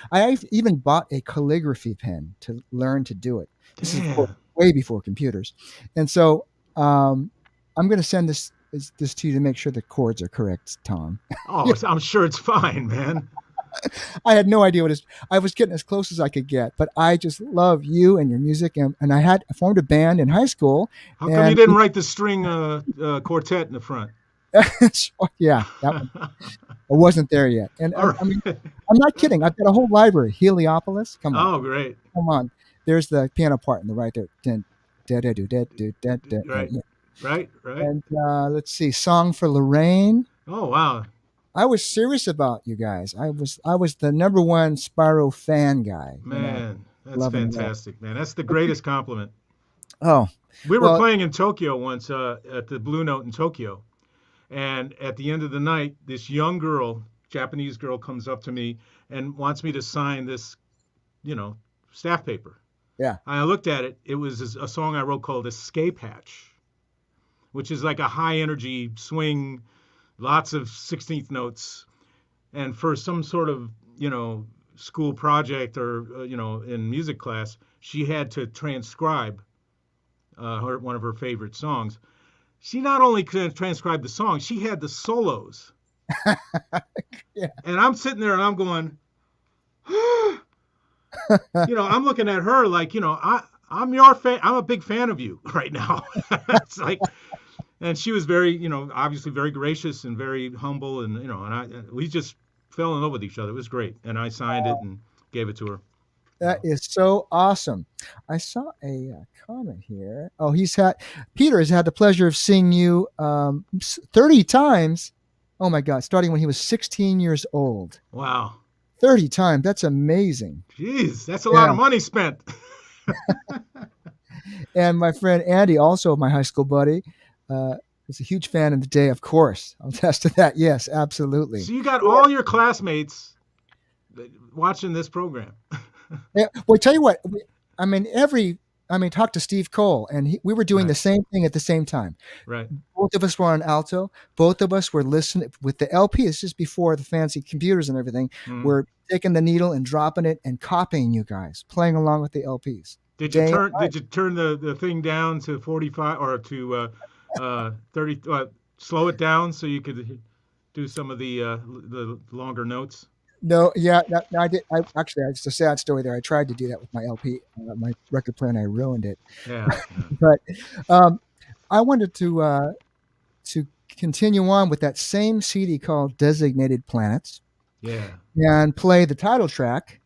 Even bought a calligraphy pen to learn to do it. This is, of course, Damn. way before computers. And so I'm going to send this to you to make sure the chords are correct, Tom. Oh, I'm sure it's fine, man. I had no idea what it is. I was getting as close as I could get, but I just love you and your music. And I formed a band in high school, How come you and didn't write the string quartet in the front? yeah, that one. I wasn't there yet. And All I mean, right. I'm not kidding. I've got a whole library. Heliopolis. Oh, great. Come on. There's the piano part in the right there. Dun, da, da, do, da, do, da, da, Right. yeah. Right. Right. And let's see, Song for Lorraine. Oh, wow. I was serious about you guys. I was the number one Spyro fan guy. Man, that's Loving that. fantastic, man. That's the greatest compliment. Oh, We were well, playing in Tokyo once at the Blue Note in Tokyo. And at the end of the night, this young girl, Japanese girl, comes up to me and wants me to sign this, you know, staff paper. yeah. I looked at it. It was a song I wrote called Escape Hatch, which is like a high energy swing, lots of 16th notes. And for some sort of, school project or, in music class, she had to transcribe one of her favorite songs. She not only could transcribe the song, she had the solos. Yeah. And I'm sitting there and I'm going, I'm looking at her like, I'm your fan. I'm a big fan of you right now. It's like, and she was very, obviously very gracious and very humble, we just fell in love with each other. It was great, and I signed it and gave it to her. That is so awesome. I saw a comment here. Oh, Peter has had the pleasure of seeing you 30 times. Oh my God, starting when he was 16 years old. Wow, 30 times. That's amazing. jeez, that's a lot Yeah. of money spent. And my friend Andy, also my high school buddy, was a huge fan of the day, of course. I'll attest to that. Yes, absolutely. So you got all your classmates watching this program. Yeah, well, tell you what, talk to Steve Cole, and we were doing Right, the same thing at the same time. right. Both of us were on alto. Both of us were listening with the LP. It's just before the fancy computers and everything. Mm. We're taking the needle and dropping it and copying you guys, playing along with the LPs. Did you Day and turn night. did you turn the thing down to 45 or to 30? Slow it down so you could do some of the longer notes. No, yeah, no, I did. It's a sad story there. I tried to do that with my LP, my record player, and I ruined it. Yeah, yeah, But um, I wanted to continue on with that same CD called Designated Planets yeah, and play the title track,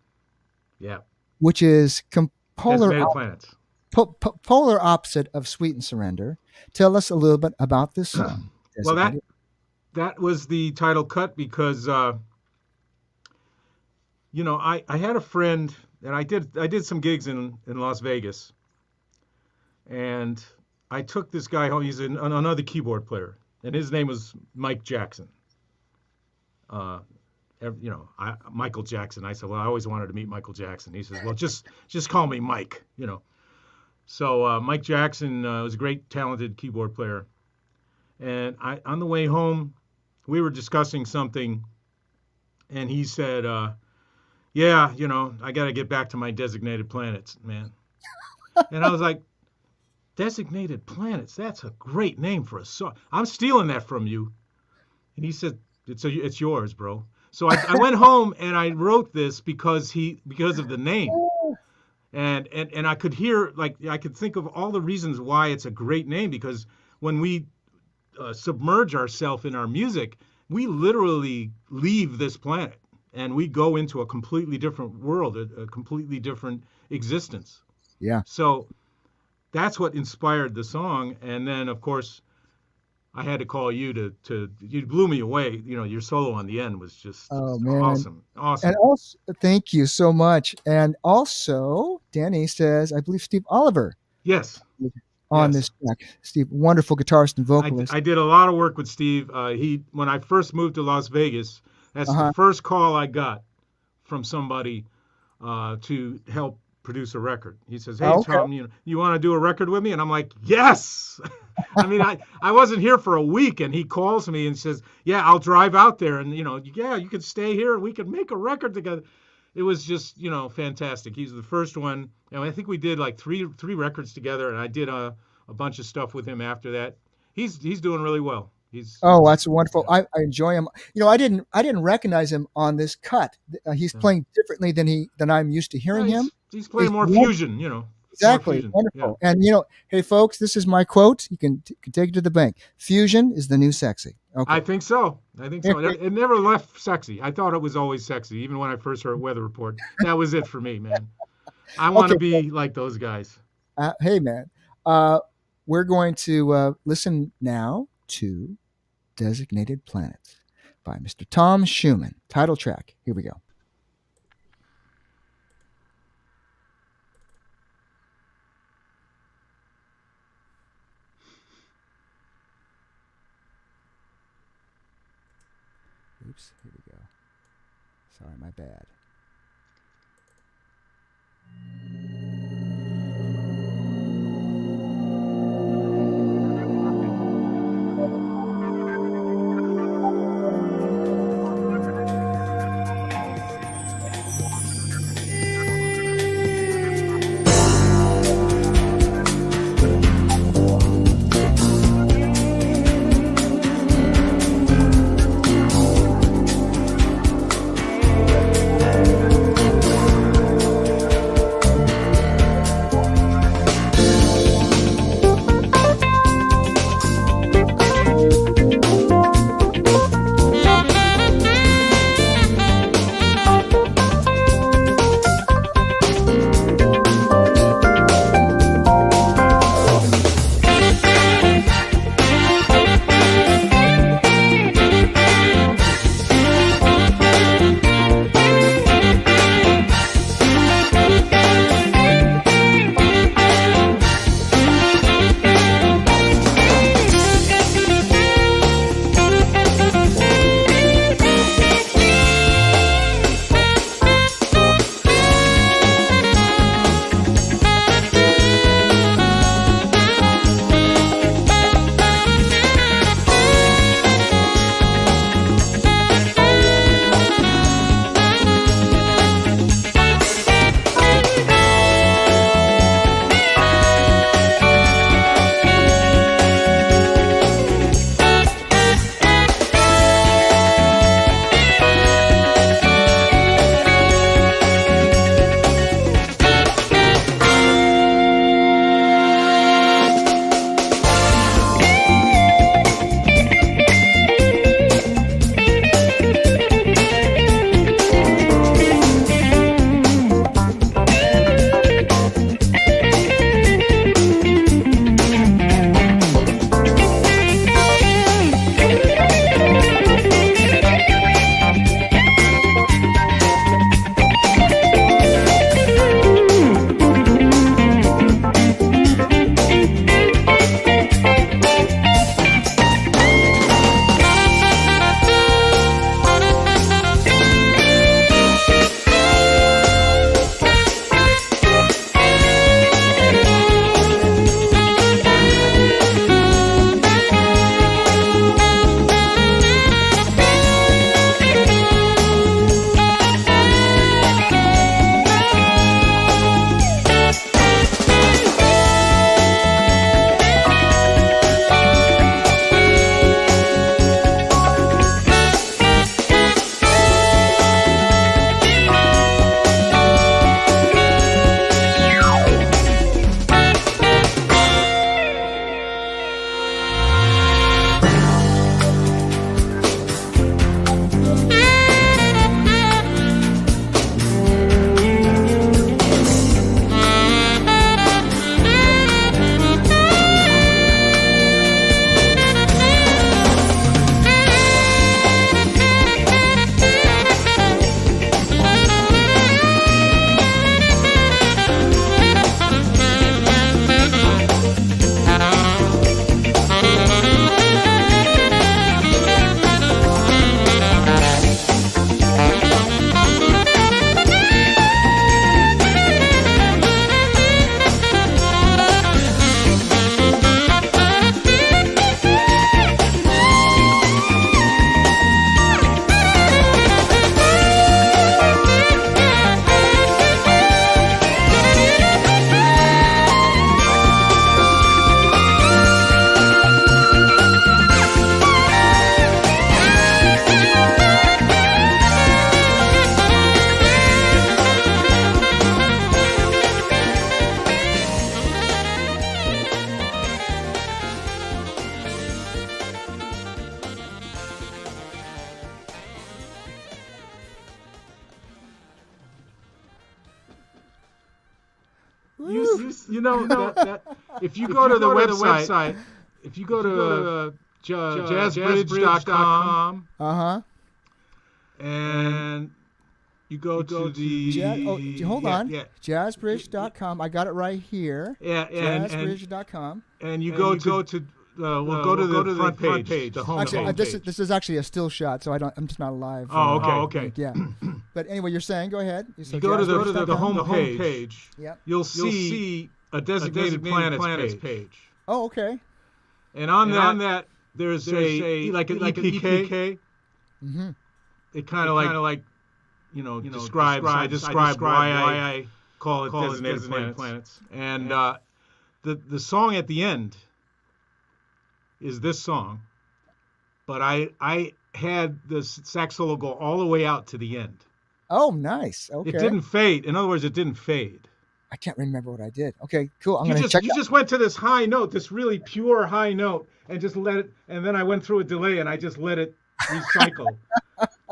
yeah. which is Designated planets. polar opposite of Sweet and Surrender. Tell us a little bit about this song. Well, that Designated. that was the title cut because I had a friend and I did some gigs in Las Vegas, and I took this guy home. He's another keyboard player, and his name was Mike Jackson. Uh, Michael Jackson. I said, well, I always wanted to meet Michael Jackson. He says, well, just call me Mike. So Mike Jackson was a great, talented keyboard player, and on the way home, we were discussing something, and he said, "Yeah, I got to get back to my designated planets, man." And I was like, "Designated planets? That's a great name for a song. I'm stealing that from you." And he said, "It's yours, bro." So I went home and I wrote this because of the name. And I could hear, like, I could think of all the reasons why it's a great name, because when we submerge ourselves in our music, we literally leave this planet and we go into a completely different world, a completely different existence. Yeah. So that's what inspired the song. And then, of course, I had to call you to you blew me away. Your solo on the end was just Oh man. awesome, And awesome. also, thank you so much. And also, Danny says, I believe Steve Oliver on Yes. this track. Steve, wonderful guitarist and vocalist. I did a lot of work with Steve. He when I first moved to Las Vegas, that's the Uh-huh. first call I got from somebody to help produce a record. He says, "Hey Oh, okay. Tom, you want to do a record with me?" And I'm like, "Yes." I mean, I wasn't here for a week, and he calls me and says, "Yeah, I'll drive out there, and yeah, you could stay here, and we could make a record together." It was just fantastic. He's the first one, and I think we did like three records together, and I did a bunch of stuff with him after that. He's doing really well. Oh, He's that's wonderful. Yeah, I enjoy him. I didn't recognize him on this cut. He's yeah. playing differently than I'm used to No, hearing him. he's He's playing more won- fusion. More exactly fusion. Yeah, wonderful. And hey, folks, this is my quote. You can take it to the bank. Fusion is the new sexy. Okay. I think so. I think so. It never left sexy. I thought it was always sexy, even when I first heard Weather Report. That was it for me, man. I want to Okay. be like those guys. Hey, man. Uh, we're going to listen now to Designated Planets by Mr. Tom Schuman. Title track. Here we go. Oops, here we go. Sorry, my bad. You know that if you go to the website, if you go to jazzbridge.com Uh-huh. and you go to Hold yeah, on. yeah, Jazzbridge.com. I got it right here. yeah, Jazzbridge.com. and you go to we'll go to the front page, the home Actually, page. this is actually a still shot, so I'm just not live. Okay. Link, yeah. But anyway, you're saying, go ahead. You go to the home page. Yep. You'll see a designated planets page. Oh, okay. And on that there's a like an EPK. Mm-hmm. It kind of like describes. I described why I call it designated planets. And the song at the end is this song, but I had the sax solo go all the way out to the end. Oh, nice. Okay. It didn't fade. In other words, it didn't fade. I can't remember what I did. Okay, cool. I'm You going to check. You just went to this high note, this really pure high note, and just let it. And then I went through a delay, and I just let it recycle.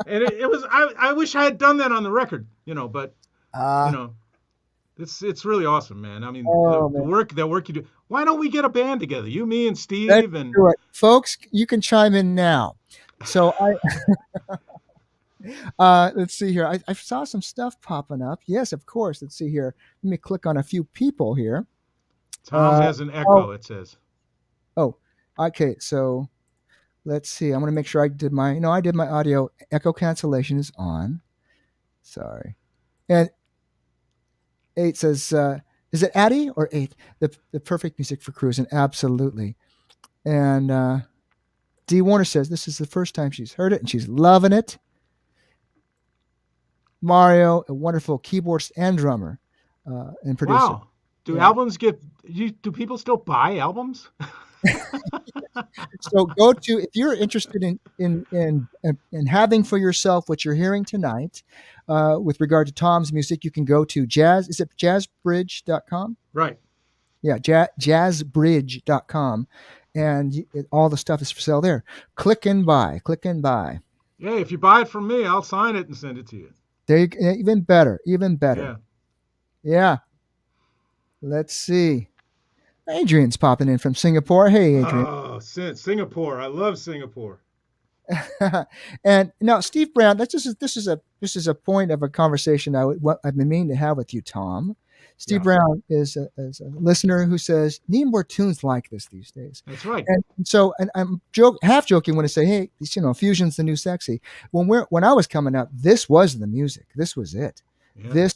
And it was. I wish I had done that on the record, but it's really awesome, man. I mean, the work you do. Why don't we get a band together? You, me, and Steve, and folks, you can chime in now. So let's see here. I saw some stuff popping up. Yes, of course. Let's see here. Let me click on a few people here. Tom has an echo, it says. Oh, okay. So let's see. I'm going to make sure I did my audio echo cancellation is on. Sorry. And 8 says, is it Addie or 8? The perfect music for cruising. Absolutely. And D. Warner says this is the first time she's heard it and she's loving it. Mario, a wonderful keyboardist and drummer and producer. Wow. Do albums do people still buy albums? So go to, if you're interested in having for yourself what you're hearing tonight with regard to Tom's music, you can go to jazzbridge.com? Right. Yeah, jazzbridge.com. And all the stuff is for sale there. Click and buy. Yeah, if you buy it from me, I'll sign it and send it to you. There you go. Even better. Yeah. Let's see. Adrian's popping in from Singapore. Hey, Adrian. Oh, Singapore. I love Singapore. And now, Steve Brown, this is a point of a conversation I've been meaning to have with you, Tom. Steve Brown is a listener who says, need more tunes like this these days. That's right. And so, and I'm half joking when I say, hey, fusion's the new sexy. When I was coming up, this was the music. This was it. Yeah,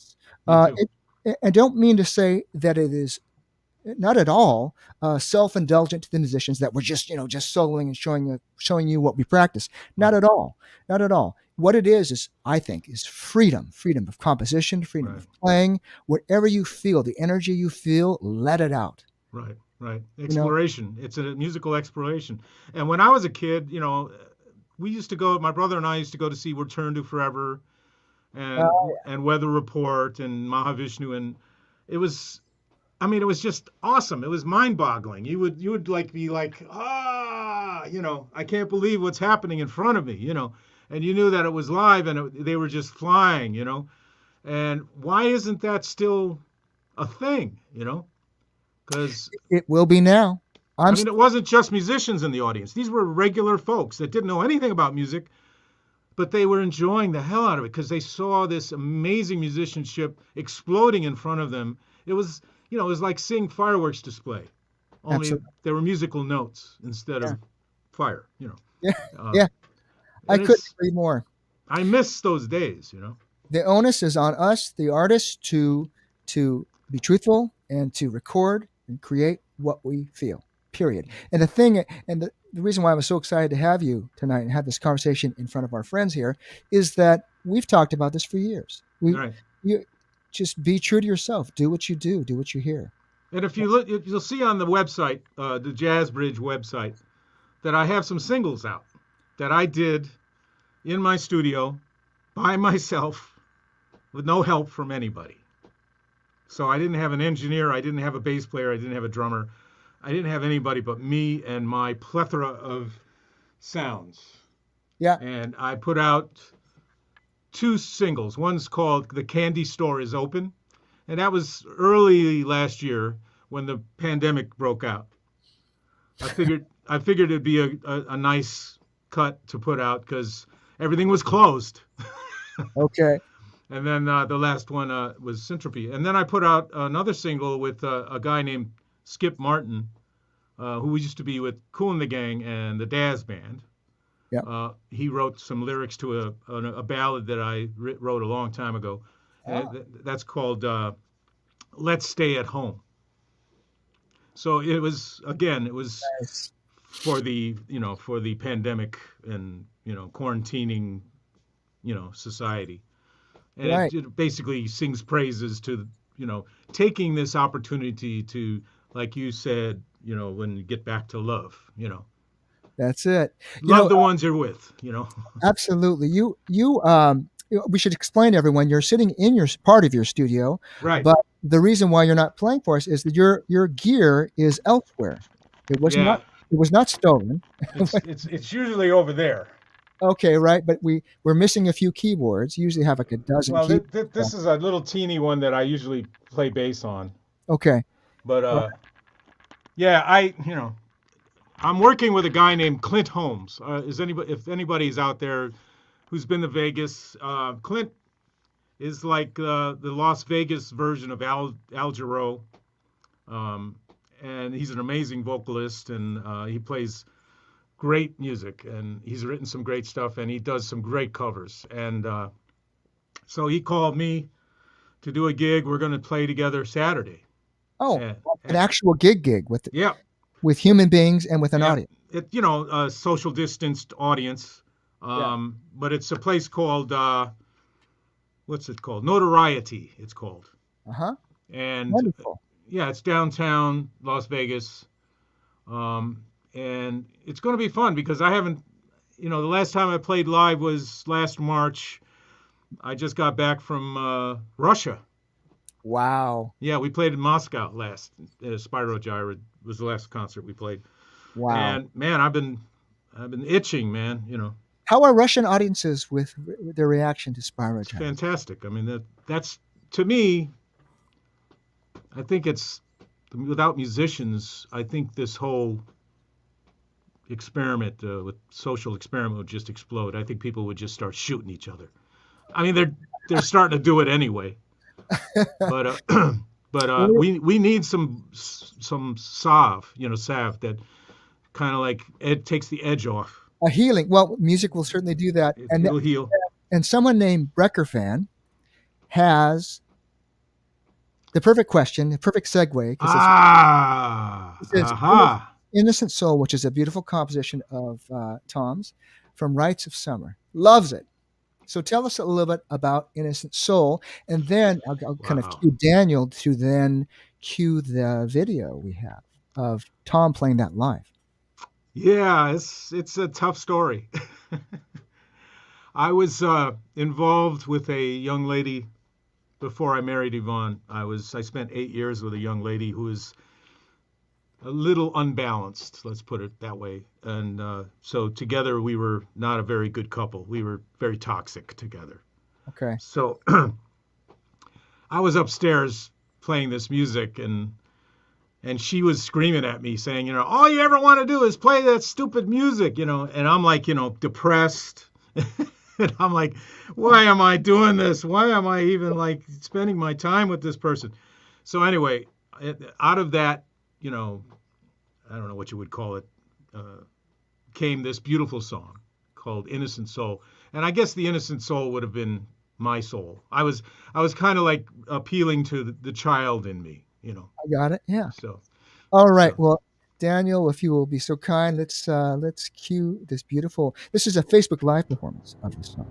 I don't mean to say that it is not at all self-indulgent to the musicians that we're just soloing and showing you what we practice. Not at all. What it is I think is freedom of composition, freedom of playing, whatever you feel, the energy you feel, let it out. Right. Exploration. It's a musical exploration. And when I was a kid, we used to go, my brother and I used to go to see Return to Forever and Weather Report and Mahavishnu, and it was just awesome. It was mind-boggling. You would be like, I can't believe what's happening in front of me, and you knew that it was live and they were just flying, and why isn't that still a thing, because it will be now. It wasn't just musicians in the audience. These were regular folks that didn't know anything about music, but they were enjoying the hell out of it because they saw this amazing musicianship exploding in front of them. It was like seeing fireworks display, only Absolutely. There were musical notes instead of fire, Yeah. I couldn't agree more. I miss those days, The onus is on us, the artists, to be truthful and to record and create what we feel, period. And the reason why I was so excited to have you tonight and have this conversation in front of our friends here is that we've talked about this for years. You just be true to yourself. Do what you do. Do what you hear. And if you look, you'll see on the website, the Jazz Bridge website, that I have some singles out that I did in my studio by myself with no help from anybody. So I didn't have an engineer, I didn't have a bass player, I didn't have a drummer, I didn't have anybody but me and my plethora of sounds. Yeah. And I put out 2 singles. One's called The Candy Store is Open, and that was early last year when the pandemic broke out. I figured it'd be a nice cut to put out because everything was closed. Okay. And then the last one was Syntropy. And then I put out another single with a guy named Skip Martin, who used to be with Kool and the Gang and the Daz Band. Yeah. He wrote some lyrics to a ballad that I wrote a long time ago. And Ah, that's called Let's Stay at Home. So it was nice. for the pandemic and quarantining society, and Right. it basically sings praises to taking this opportunity to, like you said, when you get back to love, That's it. You love know, the ones you're with. absolutely. We should explain to everyone you're sitting in your part of your studio, Right. but the reason why you're not playing for us is that your gear is elsewhere. It was not Yeah, it was not stolen. it's usually over there. Okay, right, but we're missing a few keyboards. You usually have like a dozen Well, keyboards. this is a little teeny one that I usually play bass on, Okay. but Right. yeah, I'm working with a guy named Clint Holmes. If anybody's out there who's been to Vegas, Clint is like the Las Vegas version of Al Jarreau, um, and he's an amazing vocalist, and he plays great music, and he's written some great stuff, and he does some great covers. And so he called me to do a gig. We're going to play together Saturday. Oh, And, an and actual gig yeah, with human beings and with an yeah, audience. a social distanced audience. Yeah. But it's a place called what's it called? Notoriety. It's called, Uh-huh. and Wonderful. yeah, it's downtown Las Vegas. Um, and it's going to be fun because I haven't, the last time I played live was last March. I just got back from Russia. Wow. Yeah, we played in Moscow last. Spyro Gyra was the last concert we played. Wow. And man, I've been itching, man. How are Russian audiences with their reaction to Spyro It's Gyra? fantastic. I mean, that's to me, I think it's without musicians, I think this whole experiment with social experiment would just explode. I think people would just start shooting each other. I mean, they're starting to do it anyway, but Well, we need some salve that kind of like it takes the edge off. a healing. Well, music will certainly do that. It'll heal. And someone named Brecker fan has the perfect question, the perfect segue, because it says Aha. Innocent Soul, which is a beautiful composition of Tom's from Rites of Summer. Loves it. So tell us a little bit about Innocent Soul, and then I'll kind of Wow. cue Daniel to then cue the video we have of Tom playing that live. Yeah, it's a tough story. I was involved with a young lady before I married Yvonne. I spent 8 years with a young lady who was a little unbalanced, let's put it that way. And so together we were not a very good couple. We were very toxic together. Okay. So I was upstairs playing this music, and she was screaming at me saying, all you ever want to do is play that stupid music, and I'm like, depressed. And I'm like, why am I doing this? Why am I even like spending my time with this person? So anyway, out of that, I don't know what you would call it, came this beautiful song called Innocent Soul. And I guess the innocent soul would have been my soul. I was kind of like appealing to the child in me. I got it. Yeah. So All right. so Well, Daniel, if you will be so kind, let's cue this beautiful. This is a Facebook Live performance of this song.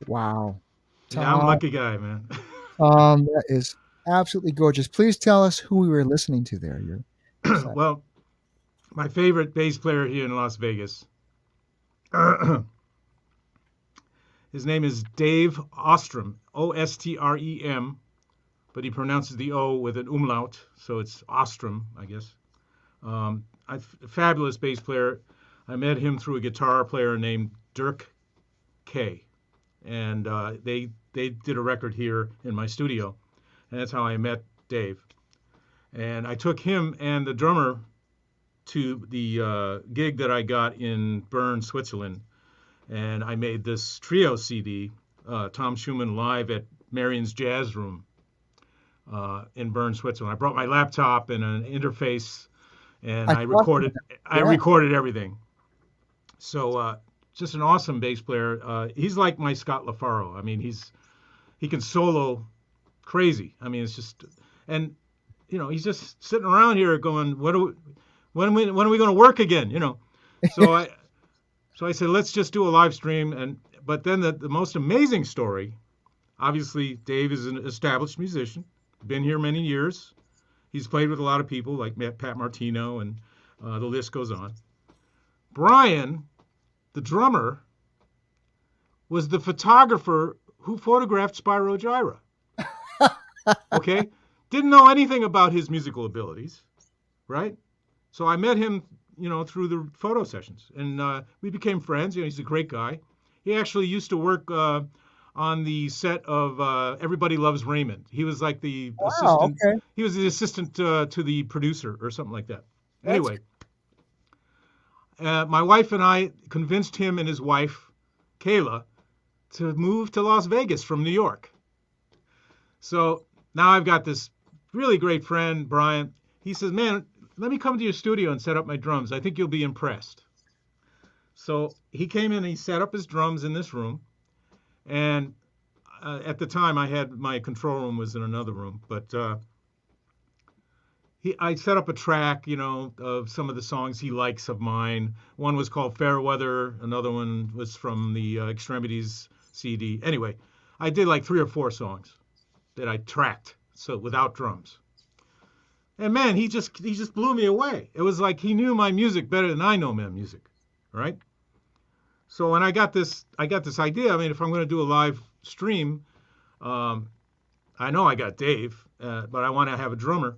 Wow. Yeah, I'm a Tom, lucky guy, man. that is absolutely gorgeous. Please tell us who we were listening to there. Your set. Well, my favorite bass player here in Las Vegas, his name is Dave Ostrom, Ostrem, but he pronounces the O with an umlaut, so it's Ostrom, I guess. A fabulous bass player. I met him through a guitar player named Dirk K, and they did a record here in my studio, and that's how I met Dave. And I took him and the drummer to the gig that I got in Bern, Switzerland, and I made this trio CD, Tom Schuman live at Marion's Jazz Room in Bern, Switzerland. I brought my laptop and an interface, and I thought, I yeah. recorded everything. So just an awesome bass player. He's like my Scott LaFaro. I mean, he can solo crazy. I mean, it's just and he's just sitting around here going, when are we going to work again? So I said, let's just do a live stream. But then the most amazing story, obviously, Dave is an established musician, been here many years. He's played with a lot of people like Pat Martino, and the list goes on. Brian, the drummer, was the photographer who photographed Spyro Gyra. Okay? Didn't know anything about his musical abilities, right? So I met him, through the photo sessions, and we became friends. He's a great guy. He actually used to work on the set of Everybody Loves Raymond. He was like the Wow. assistant. Okay. He was the assistant to the producer or something like that. That's Anyway, my wife and I convinced him and his wife, Kayla, to move to Las Vegas from New York. So now I've got this really great friend, Brian. He says, man, let me come to your studio and set up my drums. I think you'll be impressed. So he came in and he set up his drums in this room. And at the time, my control room was in another room. But I set up a track, of some of the songs he likes of mine. One was called Fair Weather. Another one was from the Extremities CD. Anyway, I did like 3 or 4 songs that I tracked, so without drums. And man, he just blew me away. It was like he knew my music better than I know my music, right? So when I got this idea. I mean, if I'm going to do a live stream, I know I got Dave, but I want to have a drummer.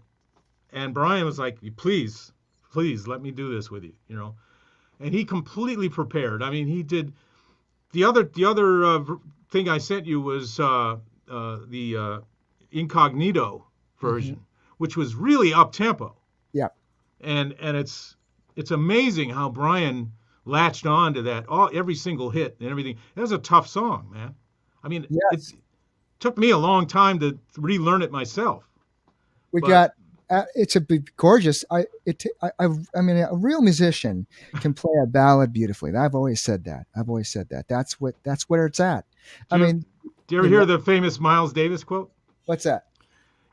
And Brian was like, please, let me do this with you, And he completely prepared. I mean, he did the other thing I sent you was the incognito version, which was really up tempo. yeah. And it's amazing how Brian latched on to that every single hit and everything. That was a tough song, man. I mean, it Yes. took me a long time to relearn it myself. We But got. It's gorgeous. I mean, a real musician can play a ballad beautifully. I've always said that. That's where it's at. do I you, mean, do you ever you hear know, the famous Miles Davis quote? what's that?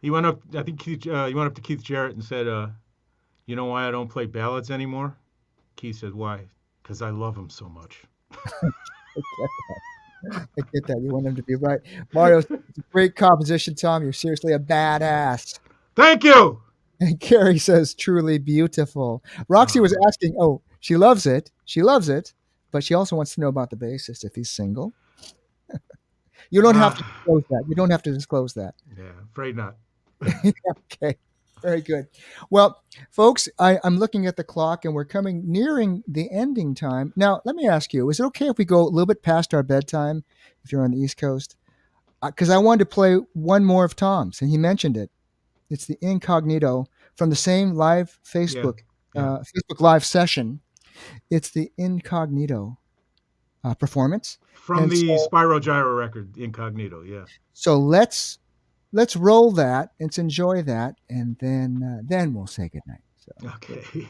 He went up. I think he went up to Keith Jarrett and said, "You know why I don't play ballads anymore?" Keith said, "Why? Because I love them so much." I get that. You want him to be right. Mario, it's a great composition, Tom. You're seriously a badass. Thank you. And Carrie says, truly beautiful. Roxy was Oh. asking, oh, she loves it. She loves it. But she also wants to know about the bassist, if he's single. You don't have to Ah, disclose that. You don't have to disclose that. yeah, afraid not. Okay. Very good. Well, folks, I'm looking at the clock and we're nearing the ending time. Now, let me ask you, is it okay if we go a little bit past our bedtime if you're on the East Coast? Because I wanted to play one more of Tom's, and he mentioned it. It's the Incognito from the same live Yeah, yeah. Facebook Live session. It's the Incognito performance, From and the Spyro Gyra record, Incognito. Yeah. so let's roll that. Let's enjoy that, and then we'll say goodnight. So. Okay.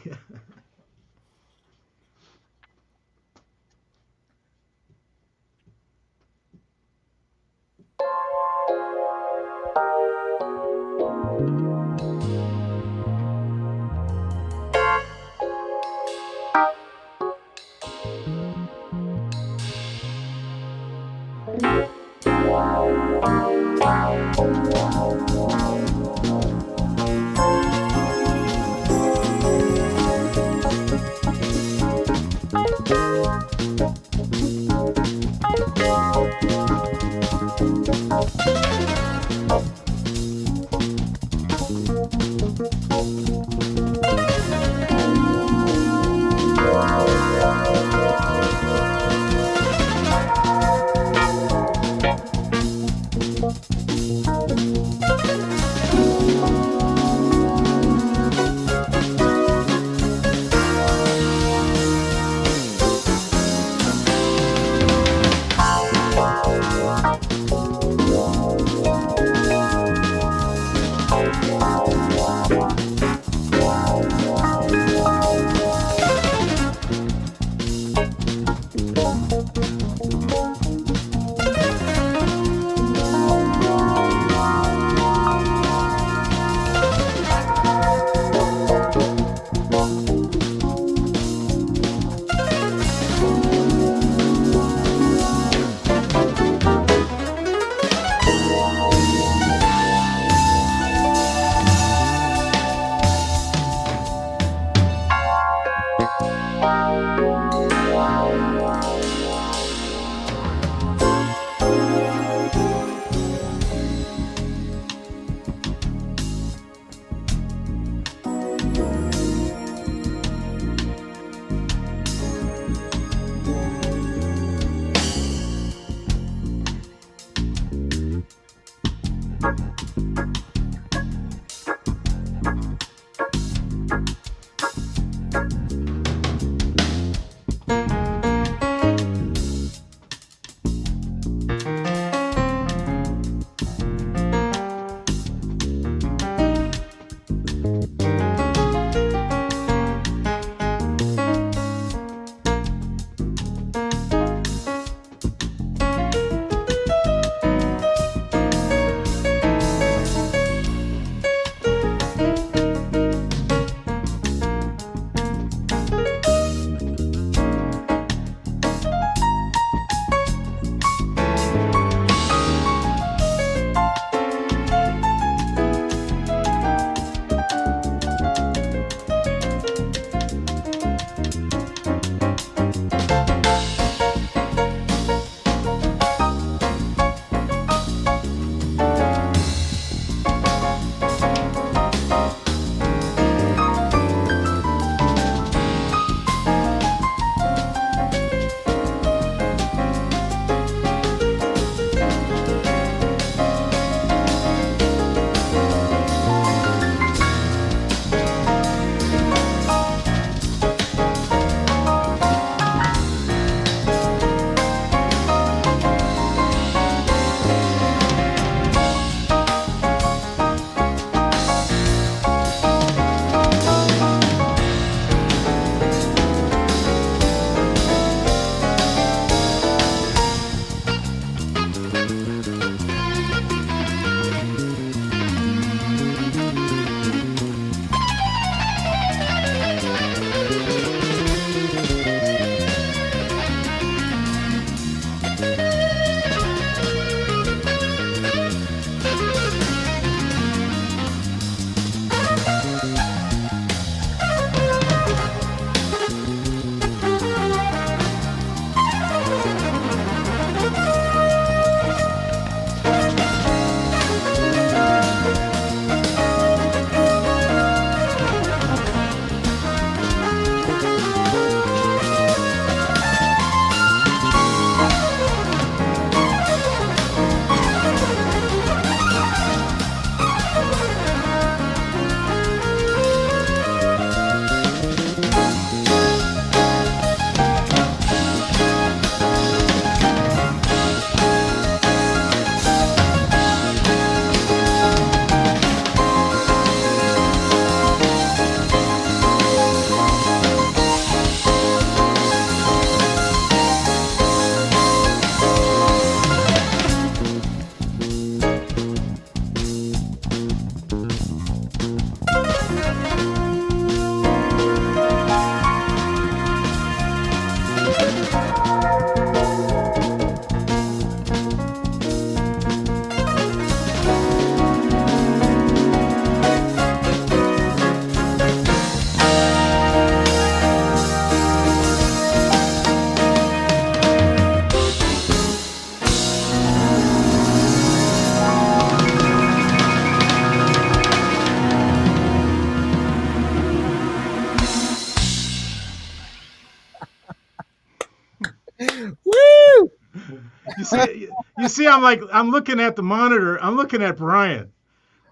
You see, I'm looking at the monitor. I'm looking at Brian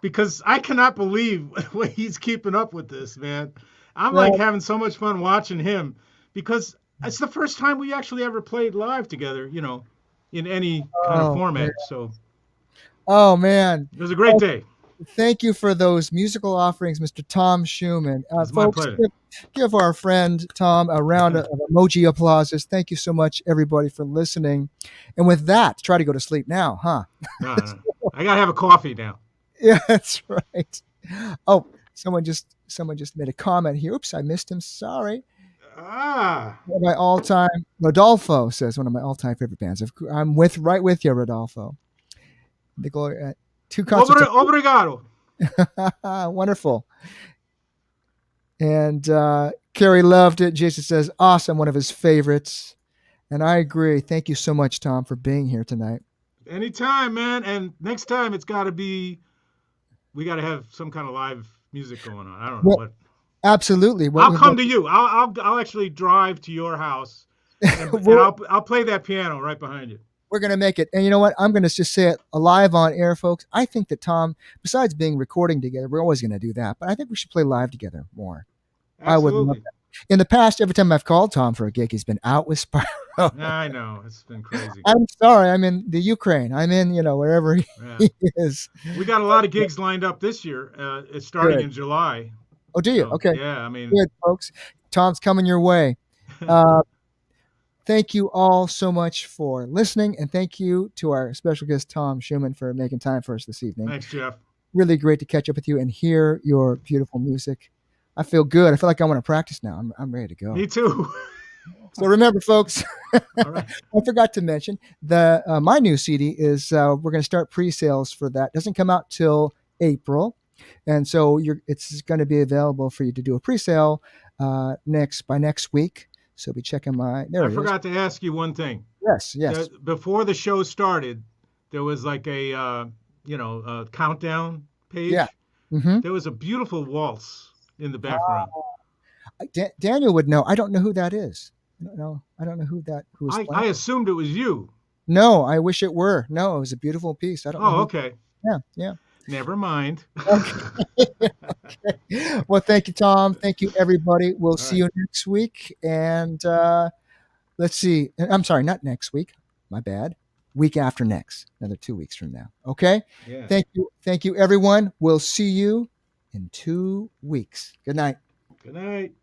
because I cannot believe what he's keeping up with this, man. I'm like Well, having so much fun watching him because it's the first time we actually ever played live together, in any kind of oh, man. format. So Oh, man. it was a great Oh, day. thank you for those musical offerings, Mr. Tom Schuman. It's my Folks, pleasure. give our friend Tom a round of emoji applauses. Thank you so much, everybody, for listening. And with that, try to go to sleep now, huh? No, no, I gotta have a coffee now. Yeah, that's right. Oh, someone just made a comment here. Oops, I missed him. Sorry. Ah, One of my all-time Rodolfo says one of my all-time favorite bands. I'm right with you, Rodolfo. The glory two concerts. obrigado. Wonderful. And Carrie loved it. Jason says awesome, one of his favorites. And I agree. Thank you so much, Tom, for being here tonight. Anytime, man. And next time it's got to be. We got to have some kind of live music going on. I don't know Well, what. absolutely. I'll come to you. I'll actually drive to your house, and I'll play that piano right behind you. We're going to make it. And you know what? I'm going to just say it live on air, folks. I think that Tom, besides being recording together, we're always going to do that. But I think we should play live together more. I would love Absolutely. that. In the past, every time I've called Tom for a gig, he's been out with Spyro. I know it's been crazy. I'm sorry. I'm in the Ukraine. I'm in, wherever he Yeah, is. we got a lot of gigs lined up this year. It's starting Good. in July. Oh, do you? So Okay. yeah, I mean, Good, folks. Tom's coming your way. Uh, Thank you all so much for listening. And thank you to our special guest, Tom Schuman, for making time for us this evening. thanks, Jeff. Really great to catch up with you and hear your beautiful music. I feel good. I feel like I want to practice now. I'm ready to go. Me too. So remember, folks, All right. I forgot to mention the my new CD is we're going to start pre-sales for that. Doesn't come out till April, and so it's going to be available for you to do a pre-sale by next week. So be checking there I it is. forgot to ask you one thing. Yes. Before the show started, there was like a countdown page. Yeah. Mm-hmm. There was a beautiful waltz in the background. Daniel would know. I don't know who that is. No, I don't know who was I playing. assumed it was you. No, I wish it were. No, it was a beautiful piece. I don't know. Oh, okay. Yeah. Never mind. Okay. Okay. Well, thank you, Tom. Thank you, everybody. We'll see right. you next week. And let's see. I'm sorry, not next week. My bad. Week after next. Another 2 weeks from now. Okay. Yeah. Thank you, everyone. We'll see you in 2 weeks. Good night. Good night.